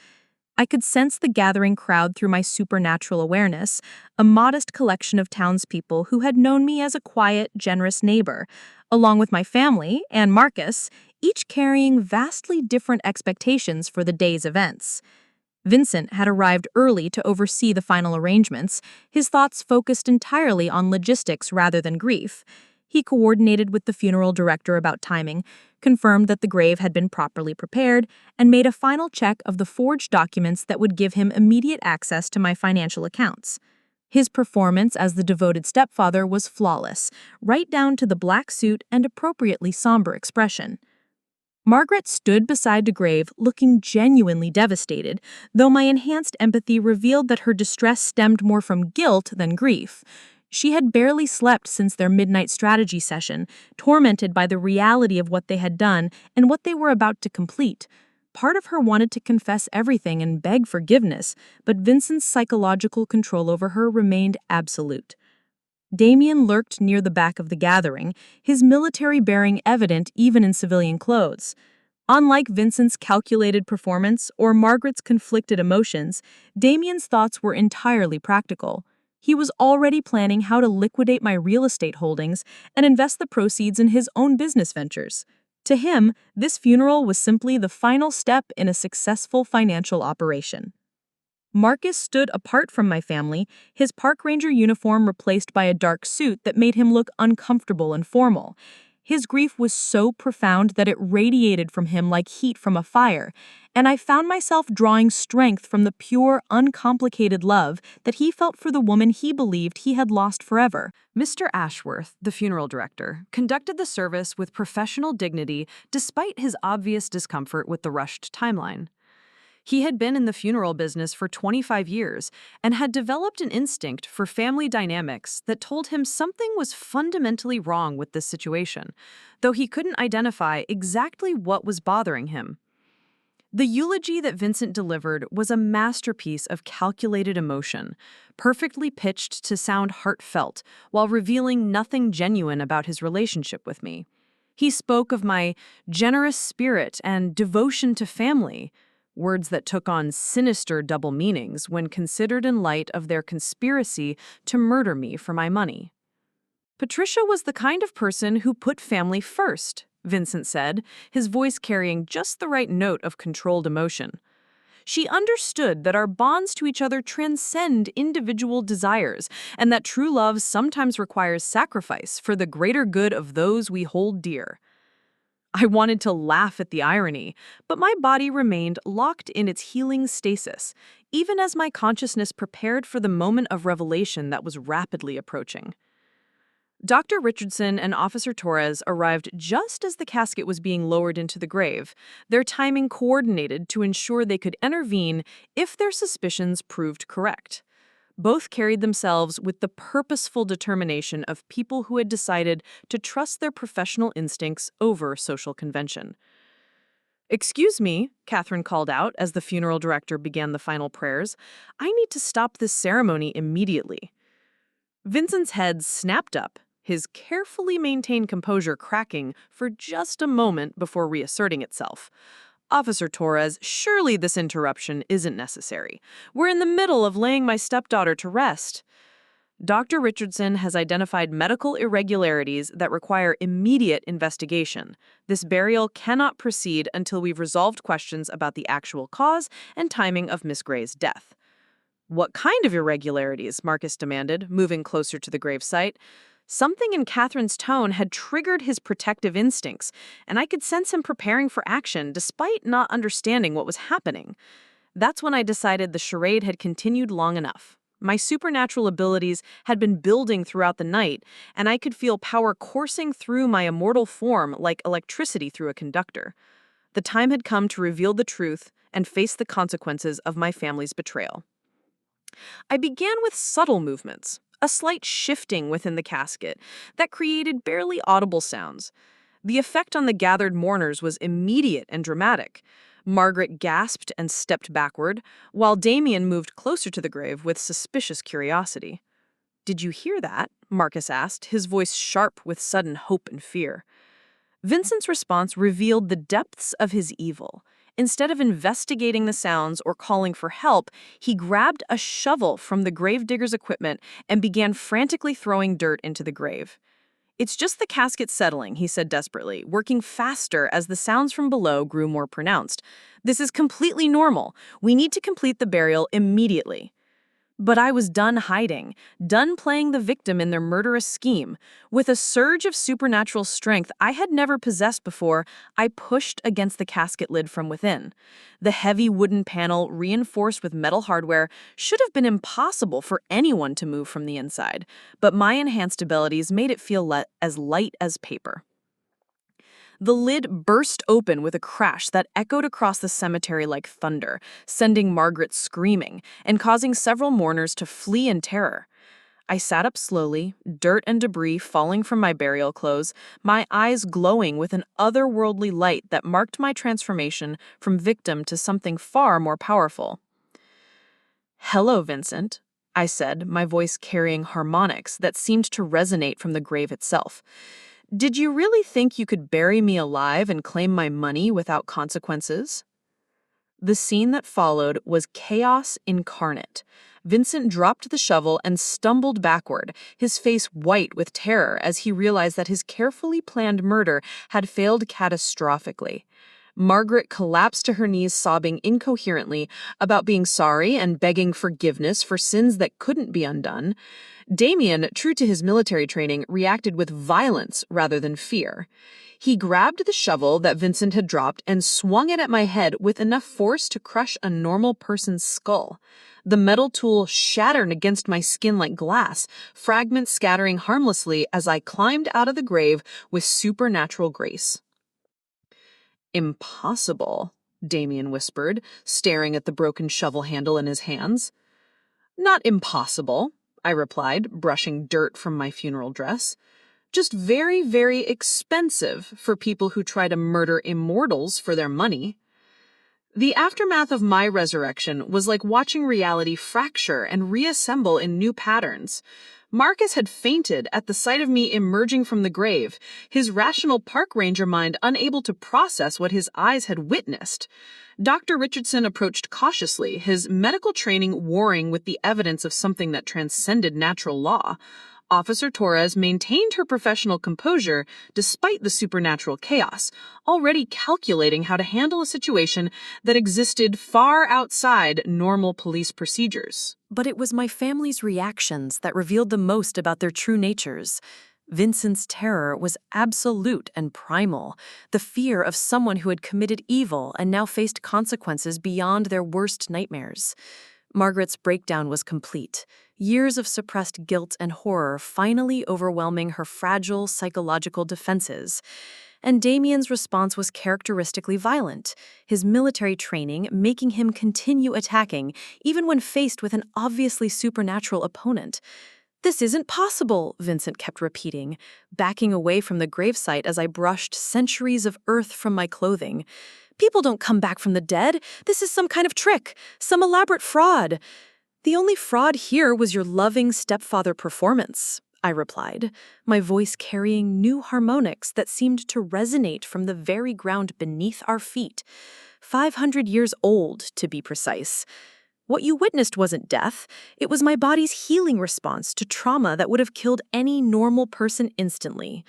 I could sense the gathering crowd through my supernatural awareness, a modest collection of townspeople who had known me as a quiet, generous neighbor, along with my family and Marcus, each carrying vastly different expectations for the day's events. Vincent had arrived early to oversee the final arrangements, his thoughts focused entirely on logistics rather than grief. He coordinated with the funeral director about timing, confirmed that the grave had been properly prepared, and made a final check of the forged documents that would give him immediate access to my financial accounts. His performance as the devoted stepfather was flawless, right down to the black suit and appropriately somber expression. Margaret stood beside the grave, looking genuinely devastated, though my enhanced empathy revealed that her distress stemmed more from guilt than grief. She had barely slept since their midnight strategy session, tormented by the reality of what they had done and what they were about to complete. Part of her wanted to confess everything and beg forgiveness, but Vincent's psychological control over her remained absolute. Damien lurked near the back of the gathering, his military bearing evident even in civilian clothes. Unlike Vincent's calculated performance or Margaret's conflicted emotions, Damien's thoughts were entirely practical. He was already planning how to liquidate my real estate holdings and invest the proceeds in his own business ventures. To him, this funeral was simply the final step in a successful financial operation. Marcus stood apart from my family, his park ranger uniform replaced by a dark suit that made him look uncomfortable and formal. His grief was so profound that it radiated from him like heat from a fire, and I found myself drawing strength from the pure, uncomplicated love that he felt for the woman he believed he had lost forever. Mr. Ashworth, the funeral director, conducted the service with professional dignity despite his obvious discomfort with the rushed timeline. He had been in the funeral business for 25 years and had developed an instinct for family dynamics that told him something was fundamentally wrong with this situation, though he couldn't identify exactly what was bothering him. The eulogy that Vincent delivered was a masterpiece of calculated emotion, perfectly pitched to sound heartfelt while revealing nothing genuine about his relationship with me. He spoke of my generous spirit and devotion to family, words that took on sinister double meanings when considered in light of their conspiracy to murder me for my money. Patricia was the kind of person who put family first, Vincent said, his voice carrying just the right note of controlled emotion. She understood that our bonds to each other transcend individual desires and that true love sometimes requires sacrifice for the greater good of those we hold dear. I wanted to laugh at the irony, but my body remained locked in its healing stasis, even as my consciousness prepared for the moment of revelation that was rapidly approaching. Dr. Richardson and Officer Torres arrived just as the casket was being lowered into the grave, their timing coordinated to ensure they could intervene if their suspicions proved correct. Both carried themselves with the purposeful determination of people who had decided to trust their professional instincts over social convention. "Excuse me," Catherine called out as the funeral director began the final prayers. "I need to stop this ceremony immediately." Vincent's head snapped up, his carefully maintained composure cracking for just a moment before reasserting itself. "Officer Torres, surely this interruption isn't necessary. We're in the middle of laying my stepdaughter to rest." "Dr. Richardson has identified medical irregularities that require immediate investigation. This burial cannot proceed until we've resolved questions about the actual cause and timing of Miss Gray's death." "What kind of irregularities?" Marcus demanded, moving closer to the gravesite. Something in Catherine's tone had triggered his protective instincts, and I could sense him preparing for action despite not understanding what was happening. That's when I decided the charade had continued long enough. My supernatural abilities had been building throughout the night, and I could feel power coursing through my immortal form like electricity through a conductor. The time had come to reveal the truth and face the consequences of my family's betrayal. I began with subtle movements, a slight shifting within the casket that created barely audible sounds. The effect on the gathered mourners was immediate and dramatic. Margaret gasped and stepped backward, while Damien moved closer to the grave with suspicious curiosity. "Did you hear that?" Marcus asked, his voice sharp with sudden hope and fear. Vincent's response revealed the depths of his evil. Instead of investigating the sounds or calling for help, he grabbed a shovel from the gravedigger's equipment and began frantically throwing dirt into the grave. "It's just the casket settling," he said desperately, working faster as the sounds from below grew more pronounced. "This is completely normal. We need to complete the burial immediately." But I was done hiding, done playing the victim in their murderous scheme. With a surge of supernatural strength I had never possessed before, I pushed against the casket lid from within. The heavy wooden panel, reinforced with metal hardware, should have been impossible for anyone to move from the inside, but my enhanced abilities made it feel as light as paper. The lid burst open with a crash that echoed across the cemetery like thunder, sending Margaret screaming and causing several mourners to flee in terror. I sat up slowly, dirt and debris falling from my burial clothes, my eyes glowing with an otherworldly light that marked my transformation from victim to something far more powerful. "Hello, Vincent," I said, my voice carrying harmonics that seemed to resonate from the grave itself. "Did you really think you could bury me alive and claim my money without consequences?" The scene that followed was chaos incarnate. Vincent dropped the shovel and stumbled backward, his face white with terror as he realized that his carefully planned murder had failed catastrophically. Margaret collapsed to her knees, sobbing incoherently about being sorry and begging forgiveness for sins that couldn't be undone. Damien, true to his military training, reacted with violence rather than fear. He grabbed the shovel that Vincent had dropped and swung it at my head with enough force to crush a normal person's skull. The metal tool shattered against my skin like glass, fragments scattering harmlessly as I climbed out of the grave with supernatural grace. "Impossible," Damien whispered, staring at the broken shovel handle in his hands. "Not impossible," I replied, brushing dirt from my funeral dress. "Just very, very expensive for people who try to murder immortals for their money." The aftermath of my resurrection was like watching reality fracture and reassemble in new patterns. Marcus had fainted at the sight of me emerging from the grave, his rational park ranger mind unable to process what his eyes had witnessed. Dr. Richardson approached cautiously, his medical training warring with the evidence of something that transcended natural law. Officer Torres maintained her professional composure despite the supernatural chaos, already calculating how to handle a situation that existed far outside normal police procedures. But it was my family's reactions that revealed the most about their true natures. Vincent's terror was absolute and primal, the fear of someone who had committed evil and now faced consequences beyond their worst nightmares. Margaret's breakdown was complete, years of suppressed guilt and horror finally overwhelming her fragile psychological defenses. And Damien's response was characteristically violent, his military training making him continue attacking, even when faced with an obviously supernatural opponent. "This isn't possible," Vincent kept repeating, backing away from the gravesite as I brushed centuries of earth from my clothing. "People don't come back from the dead. This is some kind of trick, some elaborate fraud." "The only fraud here was your loving stepfather performance," I replied, my voice carrying new harmonics that seemed to resonate from the very ground beneath our feet. 500 years old, to be precise. What you witnessed wasn't death. It was my body's healing response to trauma that would have killed any normal person instantly.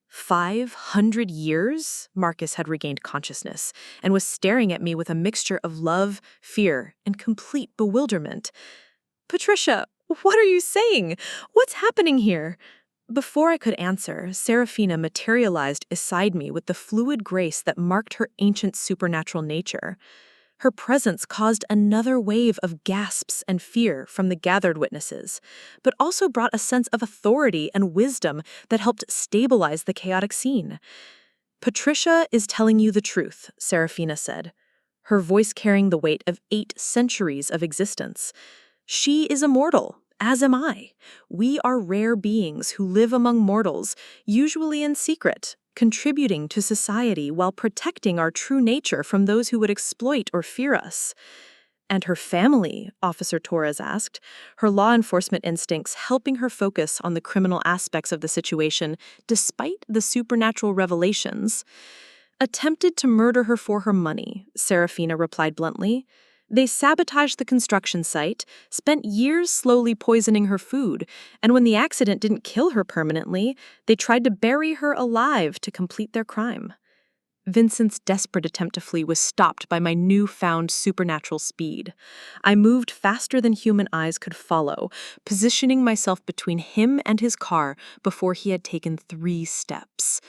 500 years? Marcus had regained consciousness and was staring at me with a mixture of love, fear, and complete bewilderment. "Patricia, what are you saying? What's happening here?" Before I could answer, Serafina materialized beside me with the fluid grace that marked her ancient supernatural nature. Her presence caused another wave of gasps and fear from the gathered witnesses, but also brought a sense of authority and wisdom that helped stabilize the chaotic scene. "Patricia is telling you the truth," Serafina said, her voice carrying the weight of 8 centuries of existence. "She is immortal, as am I. We are rare beings who live among mortals, usually in secret, contributing to society while protecting our true nature from those who would exploit or fear us." "And her family?" Officer Torres asked, her law enforcement instincts helping her focus on the criminal aspects of the situation despite the supernatural revelations. "Attempted to murder her for her money," Serafina replied bluntly. "They sabotaged the construction site, spent years slowly poisoning her food, and when the accident didn't kill her permanently, they tried to bury her alive to complete their crime." Vincent's desperate attempt to flee was stopped by my newfound supernatural speed. I moved faster than human eyes could follow, positioning myself between him and his car before he had taken 3 steps.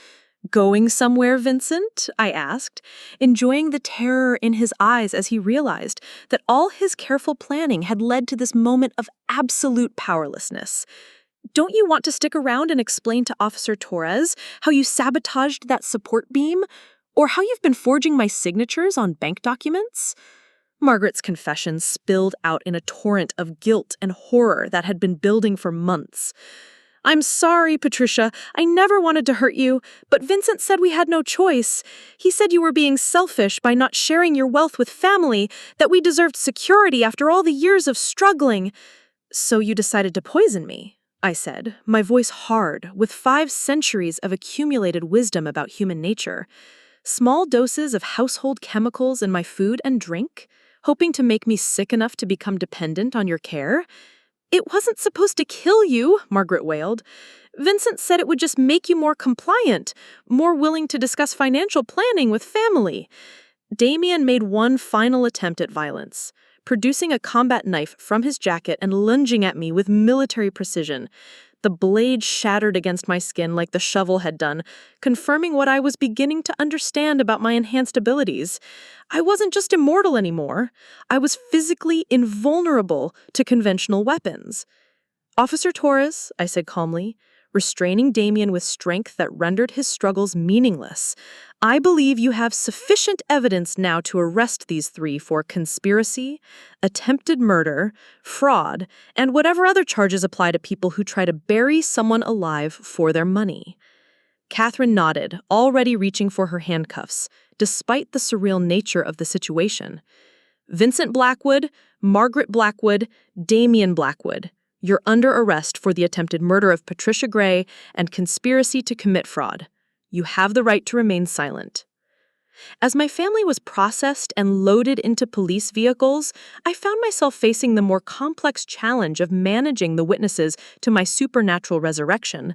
"Going somewhere, Vincent?" I asked, enjoying the terror in his eyes as he realized that all his careful planning had led to this moment of absolute powerlessness. "Don't you want to stick around and explain to Officer Torres how you sabotaged that support beam? Or how you've been forging my signatures on bank documents?" Margaret's confession spilled out in a torrent of guilt and horror that had been building for months. "I'm sorry, Patricia. I never wanted to hurt you, but Vincent said we had no choice. He said you were being selfish by not sharing your wealth with family, that we deserved security after all the years of struggling. So you decided to poison me," I said, my voice hard, with 5 centuries of accumulated wisdom about human nature. "Small doses of household chemicals in my food and drink, hoping to make me sick enough to become dependent on your care? "It wasn't supposed to kill you," Margaret wailed. "Vincent said it would just make you more compliant, more willing to discuss financial planning with family." Damien made one final attempt at violence, producing a combat knife from his jacket and lunging at me with military precision. The blade shattered against my skin like the shovel had done, confirming what I was beginning to understand about my enhanced abilities. I wasn't just immortal anymore. I was physically invulnerable to conventional weapons. "Officer Torres," I said calmly, restraining Damien with strength that rendered his struggles meaningless, "I believe you have sufficient evidence now to arrest these three for conspiracy, attempted murder, fraud, and whatever other charges apply to people who try to bury someone alive for their money." Catherine nodded, already reaching for her handcuffs, despite the surreal nature of the situation. "Vincent Blackwood, Margaret Blackwood, Damien Blackwood. You're under arrest for the attempted murder of Patricia Grey and conspiracy to commit fraud. You have the right to remain silent." As my family was processed and loaded into police vehicles, I found myself facing the more complex challenge of managing the witnesses to my supernatural resurrection.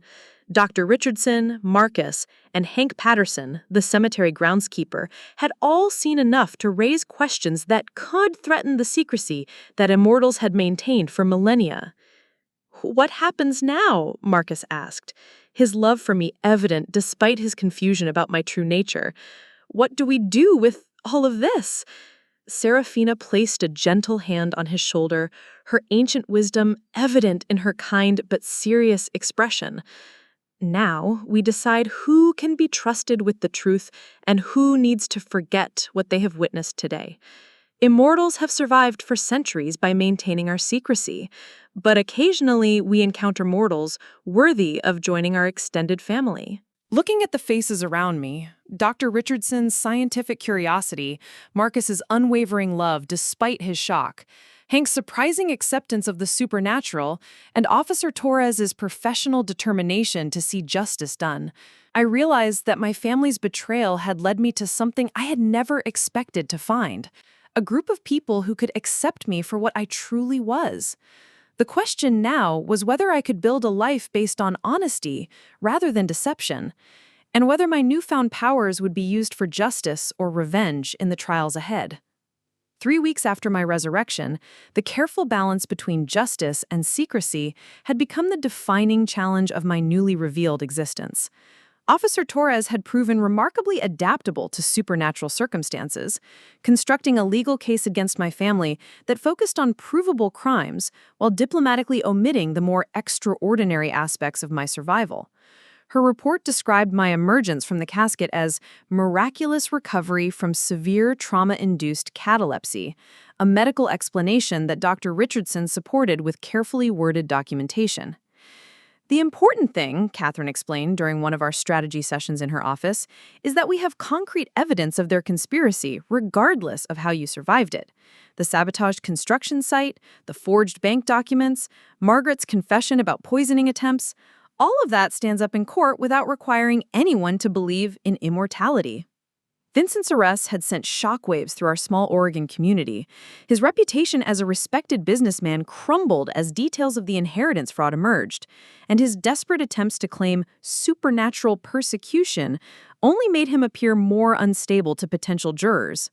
Dr. Richardson, Marcus, and Hank Patterson, the cemetery groundskeeper, had all seen enough to raise questions that could threaten the secrecy that immortals had maintained for millennia. "What happens now?" Marcus asked, his love for me evident despite his confusion about my true nature. "What do we do with all of this?" Serafina placed a gentle hand on his shoulder, her ancient wisdom evident in her kind but serious expression. "Now we decide who can be trusted with the truth and who needs to forget what they have witnessed today. Immortals have survived for centuries by maintaining our secrecy, but occasionally we encounter mortals worthy of joining our extended family." Looking at the faces around me, Dr. Richardson's scientific curiosity, Marcus's unwavering love despite his shock, Hank's surprising acceptance of the supernatural, and Officer Torres's professional determination to see justice done, I realized that my family's betrayal had led me to something I had never expected to find: a group of people who could accept me for what I truly was. The question now was whether I could build a life based on honesty rather than deception, and whether my newfound powers would be used for justice or revenge in the trials ahead. 3 weeks after my resurrection, the careful balance between justice and secrecy had become the defining challenge of my newly revealed existence. Officer Torres had proven remarkably adaptable to supernatural circumstances, constructing a legal case against my family that focused on provable crimes while diplomatically omitting the more extraordinary aspects of my survival. Her report described my emergence from the casket as miraculous recovery from severe trauma-induced catalepsy, a medical explanation that Dr. Richardson supported with carefully worded documentation. "The important thing," Catherine explained during one of our strategy sessions in her office, "is that we have concrete evidence of their conspiracy regardless of how you survived it. The sabotaged construction site, the forged bank documents, Margaret's confession about poisoning attempts, all of that stands up in court without requiring anyone to believe in immortality." Vincent's arrest had sent shockwaves through our small Oregon community. His reputation as a respected businessman crumbled as details of the inheritance fraud emerged, and his desperate attempts to claim supernatural persecution only made him appear more unstable to potential jurors.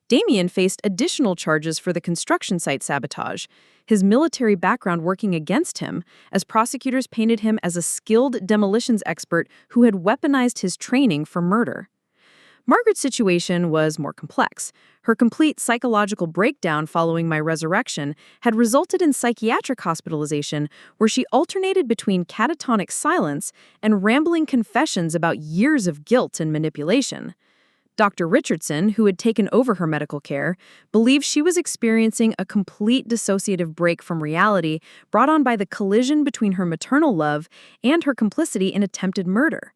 Damien faced additional charges for the construction site sabotage, his military background working against him, as prosecutors painted him as a skilled demolitions expert who had weaponized his training for murder. Margaret's situation was more complex. Her complete psychological breakdown following my resurrection had resulted in psychiatric hospitalization, where she alternated between catatonic silence and rambling confessions about years of guilt and manipulation. Dr. Richardson, who had taken over her medical care, believed she was experiencing a complete dissociative break from reality brought on by the collision between her maternal love and her complicity in attempted murder.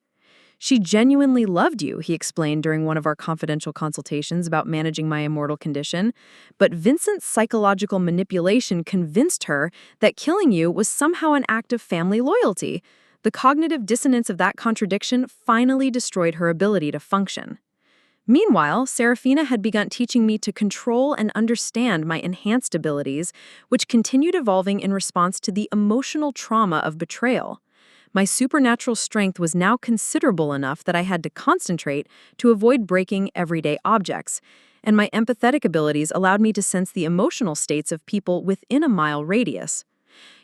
"She genuinely loved you," he explained during one of our confidential consultations about managing my immortal condition, "but Vincent's psychological manipulation convinced her that killing you was somehow an act of family loyalty. The cognitive dissonance of that contradiction finally destroyed her ability to function." Meanwhile, Serafina had begun teaching me to control and understand my enhanced abilities, which continued evolving in response to the emotional trauma of betrayal. My supernatural strength was now considerable enough that I had to concentrate to avoid breaking everyday objects, and my empathetic abilities allowed me to sense the emotional states of people within a mile radius.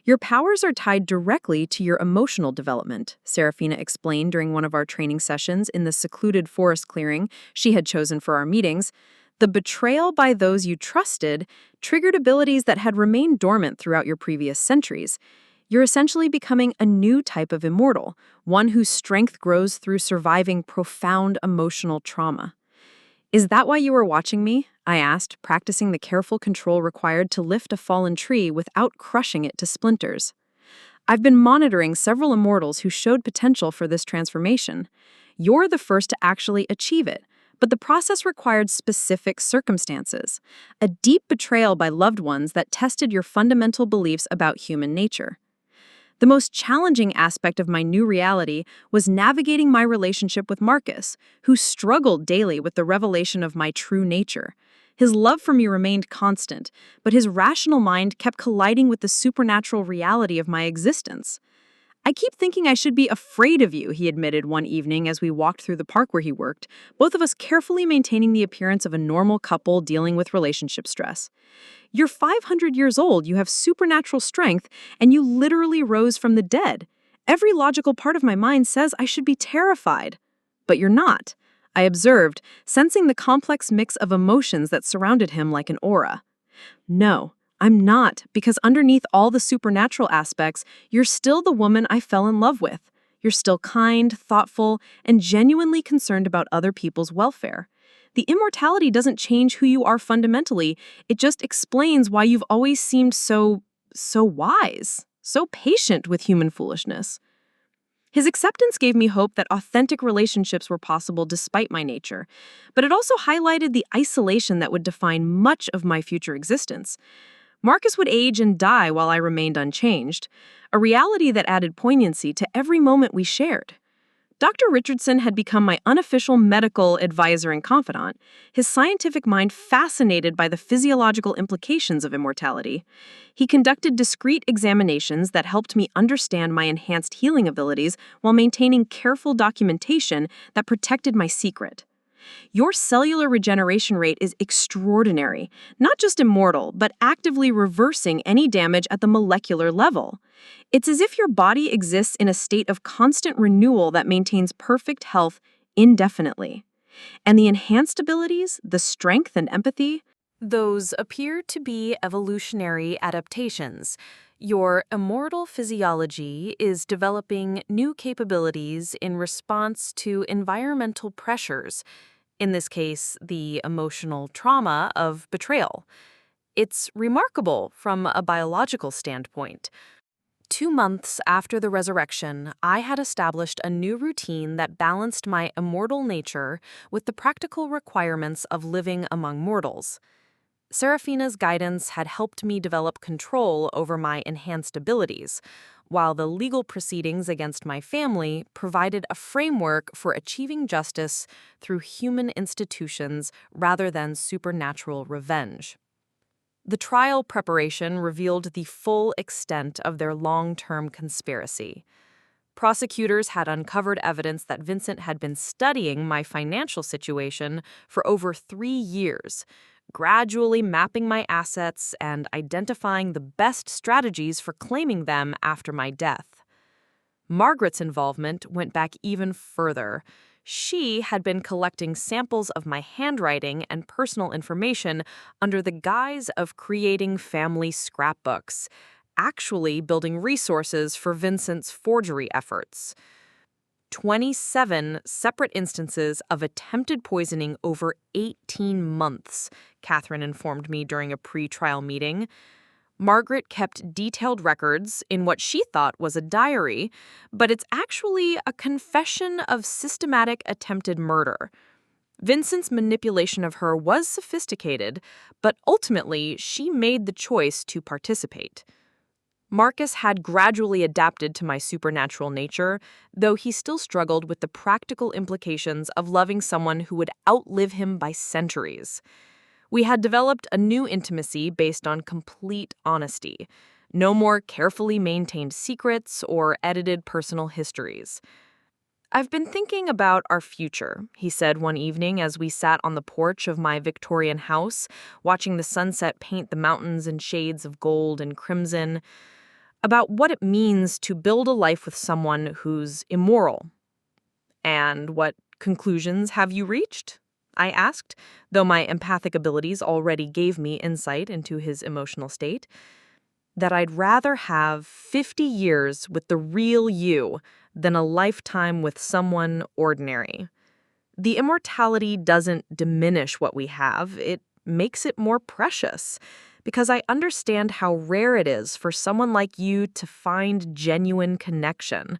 Your powers are tied directly to your emotional development, Serafina explained during one of our training sessions in the secluded forest clearing she had chosen for our meetings. The betrayal by those you trusted triggered abilities that had remained dormant throughout your previous centuries. You're essentially becoming a new type of immortal, one whose strength grows through surviving profound emotional trauma. Is that why you were watching me? I asked, practicing the careful control required to lift a fallen tree without crushing it to splinters. I've been monitoring several immortals who showed potential for this transformation. You're the first to actually achieve it, but the process required specific circumstances, a deep betrayal by loved ones that tested your fundamental beliefs about human nature. The most challenging aspect of my new reality was navigating my relationship with Marcus, who struggled daily with the revelation of my true nature. His love for me remained constant, but his rational mind kept colliding with the supernatural reality of my existence. I keep thinking I should be afraid of you, he admitted one evening as we walked through the park where he worked, both of us carefully maintaining the appearance of a normal couple dealing with relationship stress. You're 500 years old, you have supernatural strength, and you literally rose from the dead. Every logical part of my mind says I should be terrified. But you're not, I observed, sensing the complex mix of emotions that surrounded him like an aura. No, I'm not, because underneath all the supernatural aspects, you're still the woman I fell in love with. You're still kind, thoughtful, and genuinely concerned about other people's welfare. The immortality doesn't change who you are fundamentally, it just explains why you've always seemed so wise, so patient with human foolishness. His acceptance gave me hope that authentic relationships were possible despite my nature, but it also highlighted the isolation that would define much of my future existence. Marcus would age and die while I remained unchanged, a reality that added poignancy to every moment we shared. Dr. Richardson had become my unofficial medical advisor and confidant, his scientific mind fascinated by the physiological implications of immortality. He conducted discreet examinations that helped me understand my enhanced healing abilities while maintaining careful documentation that protected my secret. Your cellular regeneration rate is extraordinary, not just immortal, but actively reversing any damage at the molecular level. It's as if your body exists in a state of constant renewal that maintains perfect health indefinitely. And the enhanced abilities, the strength and empathy, those appear to be evolutionary adaptations. Your immortal physiology is developing new capabilities in response to environmental pressures, in this case, the emotional trauma of betrayal. It's remarkable from a biological standpoint. 2 months after the resurrection, I had established a new routine that balanced my immortal nature with the practical requirements of living among mortals. Serafina's guidance had helped me develop control over my enhanced abilities, while the legal proceedings against my family provided a framework for achieving justice through human institutions rather than supernatural revenge. The trial preparation revealed the full extent of their long-term conspiracy. Prosecutors had uncovered evidence that Vincent had been studying my financial situation for over 3 years, gradually mapping my assets and identifying the best strategies for claiming them after my death. Margaret's involvement went back even further. She had been collecting samples of my handwriting and personal information under the guise of creating family scrapbooks, actually building resources for Vincent's forgery efforts. 27 separate instances of attempted poisoning over 18 months, Catherine informed me during a pre-trial meeting. Margaret kept detailed records in what she thought was a diary, but it's actually a confession of systematic attempted murder. Vincent's manipulation of her was sophisticated, but ultimately she made the choice to participate. Marcus had gradually adapted to my supernatural nature, though he still struggled with the practical implications of loving someone who would outlive him by centuries. We had developed a new intimacy based on complete honesty. No more carefully maintained secrets or edited personal histories. "I've been thinking about our future," he said one evening as we sat on the porch of my Victorian house, watching the sunset paint the mountains in shades of gold and crimson, "about what it means to build a life with someone who's immoral." "And what conclusions have you reached?" I asked, though my empathic abilities already gave me insight into his emotional state. "That I'd rather have 50 years with the real you than a lifetime with someone ordinary. The immortality doesn't diminish what we have, it makes it more precious, because I understand how rare it is for someone like you to find genuine connection."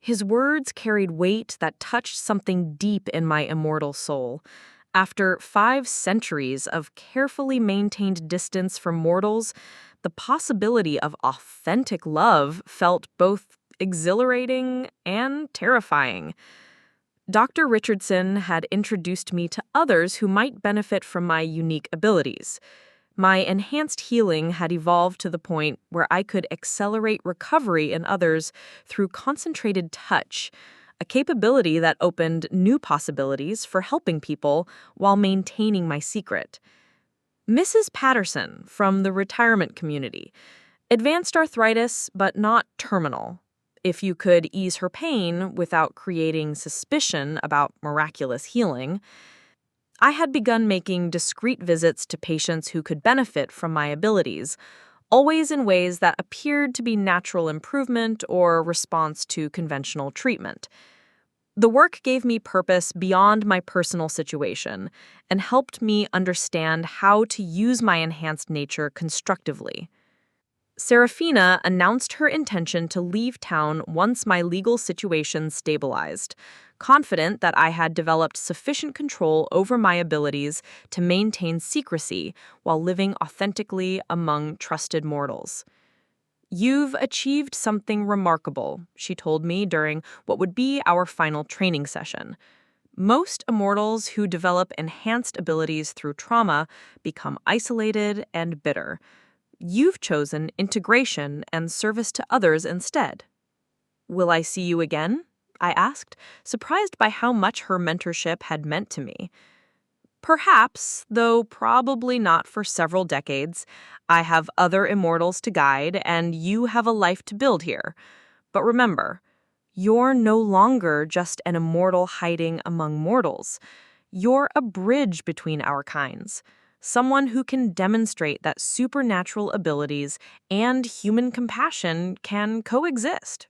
His words carried weight that touched something deep in my immortal soul. After 5 centuries of carefully maintained distance from mortals, the possibility of authentic love felt both exhilarating and terrifying. Dr. Richardson had introduced me to others who might benefit from my unique abilities. My enhanced healing had evolved to the point where I could accelerate recovery in others through concentrated touch, a capability that opened new possibilities for helping people while maintaining my secret. Mrs. Patterson, from the retirement community, advanced arthritis, but not terminal. If you could ease her pain without creating suspicion about miraculous healing, I had begun making discreet visits to patients who could benefit from my abilities, always in ways that appeared to be natural improvement or response to conventional treatment. The work gave me purpose beyond my personal situation and helped me understand how to use my enhanced nature constructively. Serafina announced her intention to leave town once my legal situation stabilized, confident that I had developed sufficient control over my abilities to maintain secrecy while living authentically among trusted mortals. "You've achieved something remarkable," she told me during what would be our final training session. "Most immortals who develop enhanced abilities through trauma become isolated and bitter. You've chosen integration and service to others instead." "Will I see you again?" I asked, surprised by how much her mentorship had meant to me. "Perhaps, though probably not for several decades. I have other immortals to guide, and you have a life to build here. But remember, you're no longer just an immortal hiding among mortals. You're a bridge between our kinds, someone who can demonstrate that supernatural abilities and human compassion can coexist."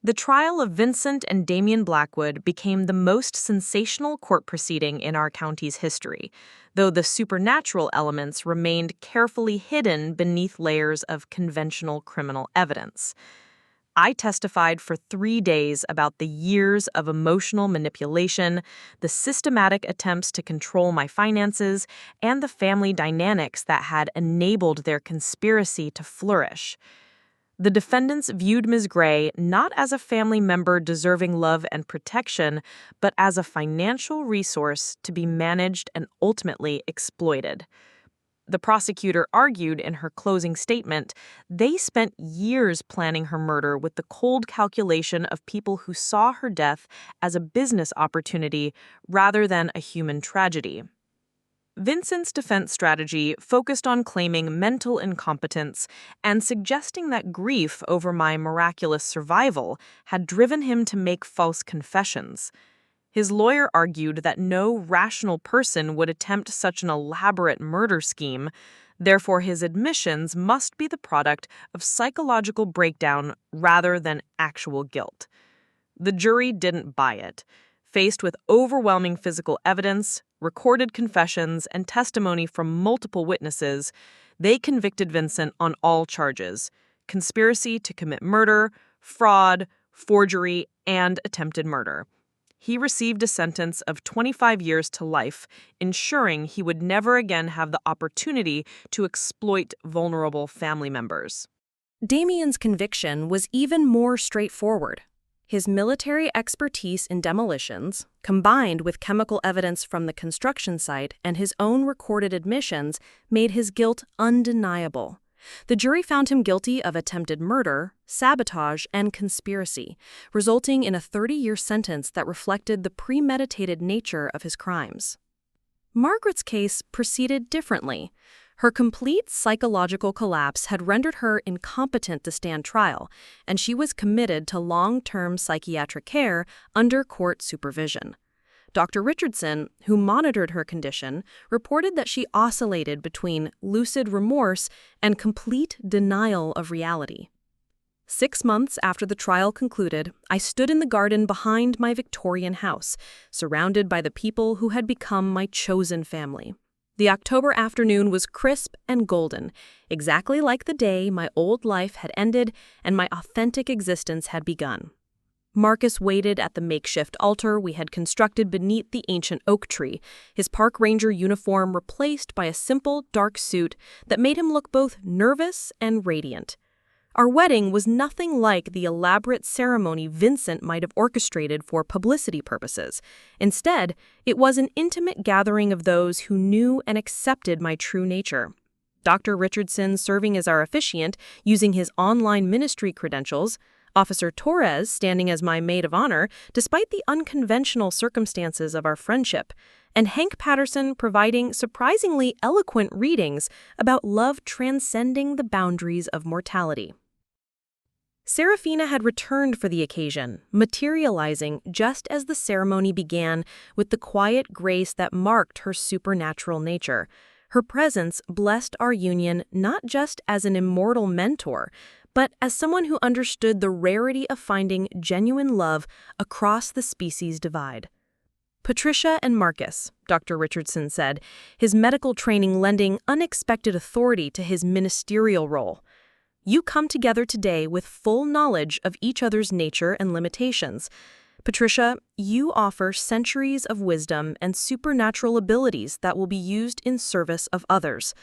The trial of Vincent and Damian Blackwood became the most sensational court proceeding in our county's history, though the supernatural elements remained carefully hidden beneath layers of conventional criminal evidence. I testified for 3 days about the years of emotional manipulation, the systematic attempts to control my finances, and the family dynamics that had enabled their conspiracy to flourish. The defendants viewed Ms. Grey not as a family member deserving love and protection, but as a financial resource to be managed and ultimately exploited. The prosecutor argued in her closing statement they spent years planning her murder with the cold calculation of people who saw her death as a business opportunity rather than a human tragedy. Vincent's defense strategy focused on claiming mental incompetence and suggesting that grief over my miraculous survival had driven him to make false confessions. His lawyer argued that no rational person would attempt such an elaborate murder scheme, therefore his admissions must be the product of psychological breakdown rather than actual guilt. The jury didn't buy it. Faced with overwhelming physical evidence, recorded confessions, and testimony from multiple witnesses, they convicted Vincent on all charges: conspiracy to commit murder, fraud, forgery, and attempted murder. He received a sentence of 25 years to life, ensuring he would never again have the opportunity to exploit vulnerable family members. Damien's conviction was even more straightforward. His military expertise in demolitions, combined with chemical evidence from the construction site and his own recorded admissions, made his guilt undeniable. The jury found him guilty of attempted murder, sabotage, and conspiracy, resulting in a 30-year sentence that reflected the premeditated nature of his crimes. Margaret's case proceeded differently. Her complete psychological collapse had rendered her incompetent to stand trial, and she was committed to long-term psychiatric care under court supervision. Dr. Richardson, who monitored her condition, reported that she oscillated between lucid remorse and complete denial of reality. 6 months after the trial concluded, I stood in the garden behind my Victorian house, surrounded by the people who had become my chosen family. The October afternoon was crisp and golden, exactly like the day my old life had ended and my authentic existence had begun. Marcus waited at the makeshift altar we had constructed beneath the ancient oak tree, his park ranger uniform replaced by a simple, dark suit that made him look both nervous and radiant. Our wedding was nothing like the elaborate ceremony Vincent might have orchestrated for publicity purposes. Instead, it was an intimate gathering of those who knew and accepted my true nature. Dr. Richardson serving as our officiant, using his online ministry credentials, Officer Torres standing as my maid of honor, despite the unconventional circumstances of our friendship, and Hank Patterson providing surprisingly eloquent readings about love transcending the boundaries of mortality. Serafina had returned for the occasion, materializing just as the ceremony began with the quiet grace that marked her supernatural nature. Her presence blessed our union not just as an immortal mentor, but as someone who understood the rarity of finding genuine love across the species divide. Patricia and Marcus, Dr. Richardson said, his medical training lending unexpected authority to his ministerial role. You come together today with full knowledge of each other's nature and limitations. Patricia, you offer centuries of wisdom and supernatural abilities that will be used in service of others.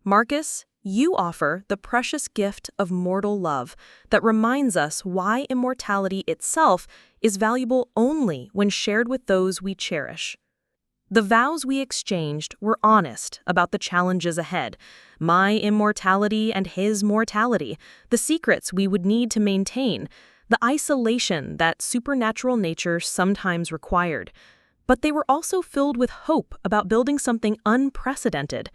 Marcus, you offer the precious gift of mortal love that reminds us why immortality itself is valuable only when shared with those we cherish. The vows we exchanged were honest about the challenges ahead, my immortality and his mortality, the secrets we would need to maintain, the isolation that supernatural nature sometimes required. But they were also filled with hope about building something unprecedented,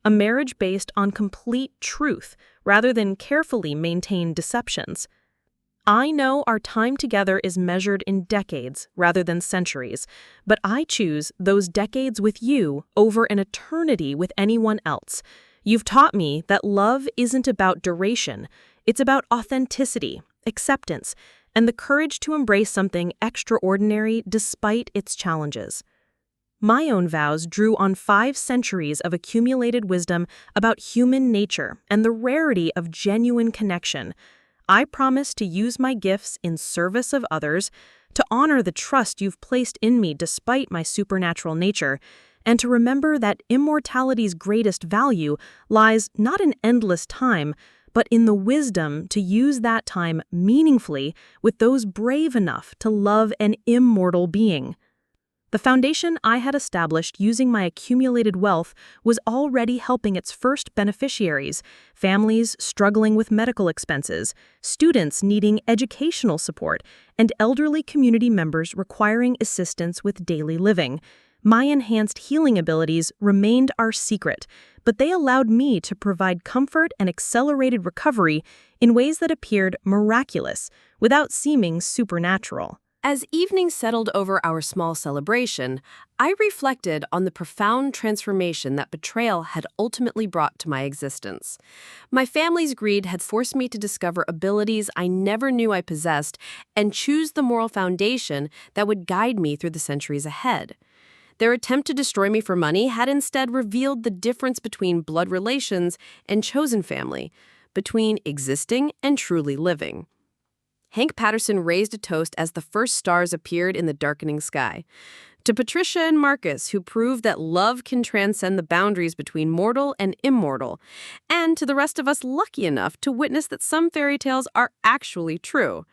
a marriage based on complete truth rather than carefully maintained deceptions. I know our time together is measured in decades rather than centuries, but I choose those decades with you over an eternity with anyone else. You've taught me that love isn't about duration, it's about authenticity, acceptance, and the courage to embrace something extraordinary despite its challenges. My own vows drew on 5 centuries of accumulated wisdom about human nature and the rarity of genuine connection. I promise to use my gifts in service of others, to honor the trust you've placed in me despite my supernatural nature, and to remember that immortality's greatest value lies not in endless time, but in the wisdom to use that time meaningfully with those brave enough to love an immortal being. The foundation I had established using my accumulated wealth was already helping its first beneficiaries, families struggling with medical expenses, students needing educational support, and elderly community members requiring assistance with daily living. My enhanced healing abilities remained our secret, but they allowed me to provide comfort and accelerated recovery in ways that appeared miraculous without seeming supernatural. As evening settled over our small celebration, I reflected on the profound transformation that betrayal had ultimately brought to my existence. My family's greed had forced me to discover abilities I never knew I possessed and choose the moral foundation that would guide me through the centuries ahead. Their attempt to destroy me for money had instead revealed the difference between blood relations and chosen family, between existing and truly living. Hank Patterson raised a toast as the first stars appeared in the darkening sky. To Patricia and Marcus, who proved that love can transcend the boundaries between mortal and immortal. And to the rest of us lucky enough to witness that some fairy tales are actually true.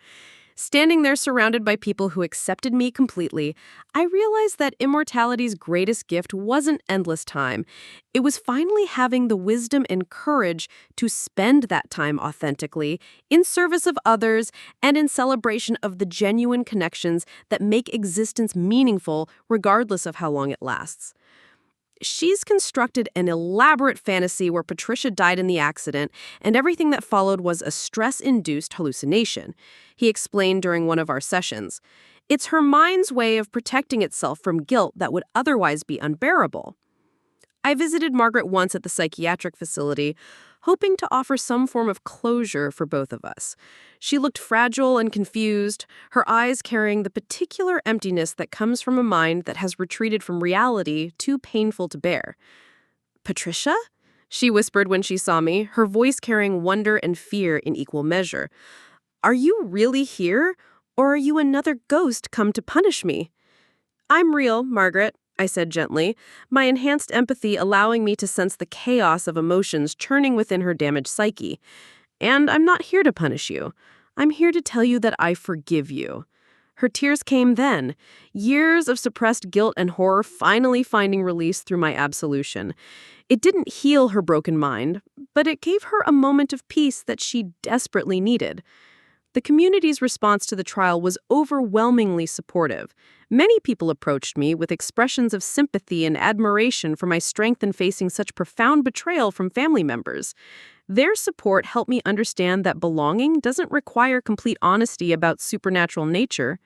Standing there surrounded by people who accepted me completely, I realized that immortality's greatest gift wasn't endless time. It was finally having the wisdom and courage to spend that time authentically, in service of others, and in celebration of the genuine connections that make existence meaningful regardless of how long it lasts. She's constructed an elaborate fantasy where Patricia died in the accident, and everything that followed was a stress-induced hallucination, he explained during one of our sessions. It's her mind's way of protecting itself from guilt that would otherwise be unbearable. I visited Margaret once at the psychiatric facility, hoping to offer some form of closure for both of us. She looked fragile and confused, her eyes carrying the particular emptiness that comes from a mind that has retreated from reality too painful to bear. "Patricia?" she whispered when she saw me, her voice carrying wonder and fear in equal measure. "Are you really here, or are you another ghost come to punish me?" "I'm real, Margaret," I said gently, my enhanced empathy allowing me to sense the chaos of emotions churning within her damaged psyche. "And I'm not here to punish you. I'm here to tell you that I forgive you." Her tears came then, years of suppressed guilt and horror finally finding release through my absolution. It didn't heal her broken mind, but it gave her a moment of peace that she desperately needed. The community's response to the trial was overwhelmingly supportive. Many people approached me with expressions of sympathy and admiration for my strength in facing such profound betrayal from family members. Their support helped me understand that belonging doesn't require complete honesty about supernatural nature.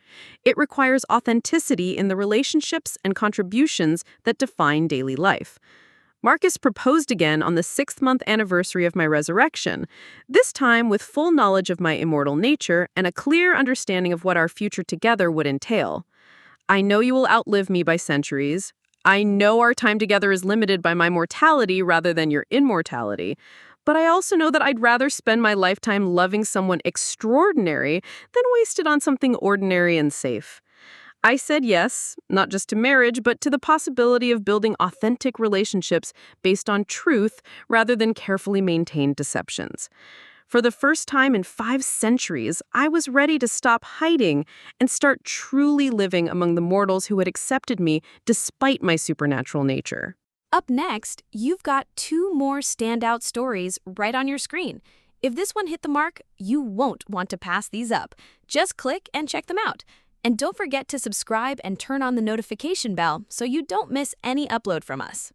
It requires authenticity in the relationships and contributions that define daily life. Marcus proposed again on the 6th-month anniversary of my resurrection, this time with full knowledge of my immortal nature and a clear understanding of what our future together would entail. "I know you will outlive me by centuries. I know our time together is limited by my mortality rather than your immortality. But I also know that I'd rather spend my lifetime loving someone extraordinary than waste it on something ordinary and safe." I said yes, not just to marriage, but to the possibility of building authentic relationships based on truth rather than carefully maintained deceptions. For the first time in 5 centuries, I was ready to stop hiding and start truly living among the mortals who had accepted me despite my supernatural nature. Up next, you've got 2 more standout stories right on your screen. If this one hit the mark, you won't want to pass these up. Just click and check them out. And don't forget to subscribe and turn on the notification bell so you don't miss any upload from us.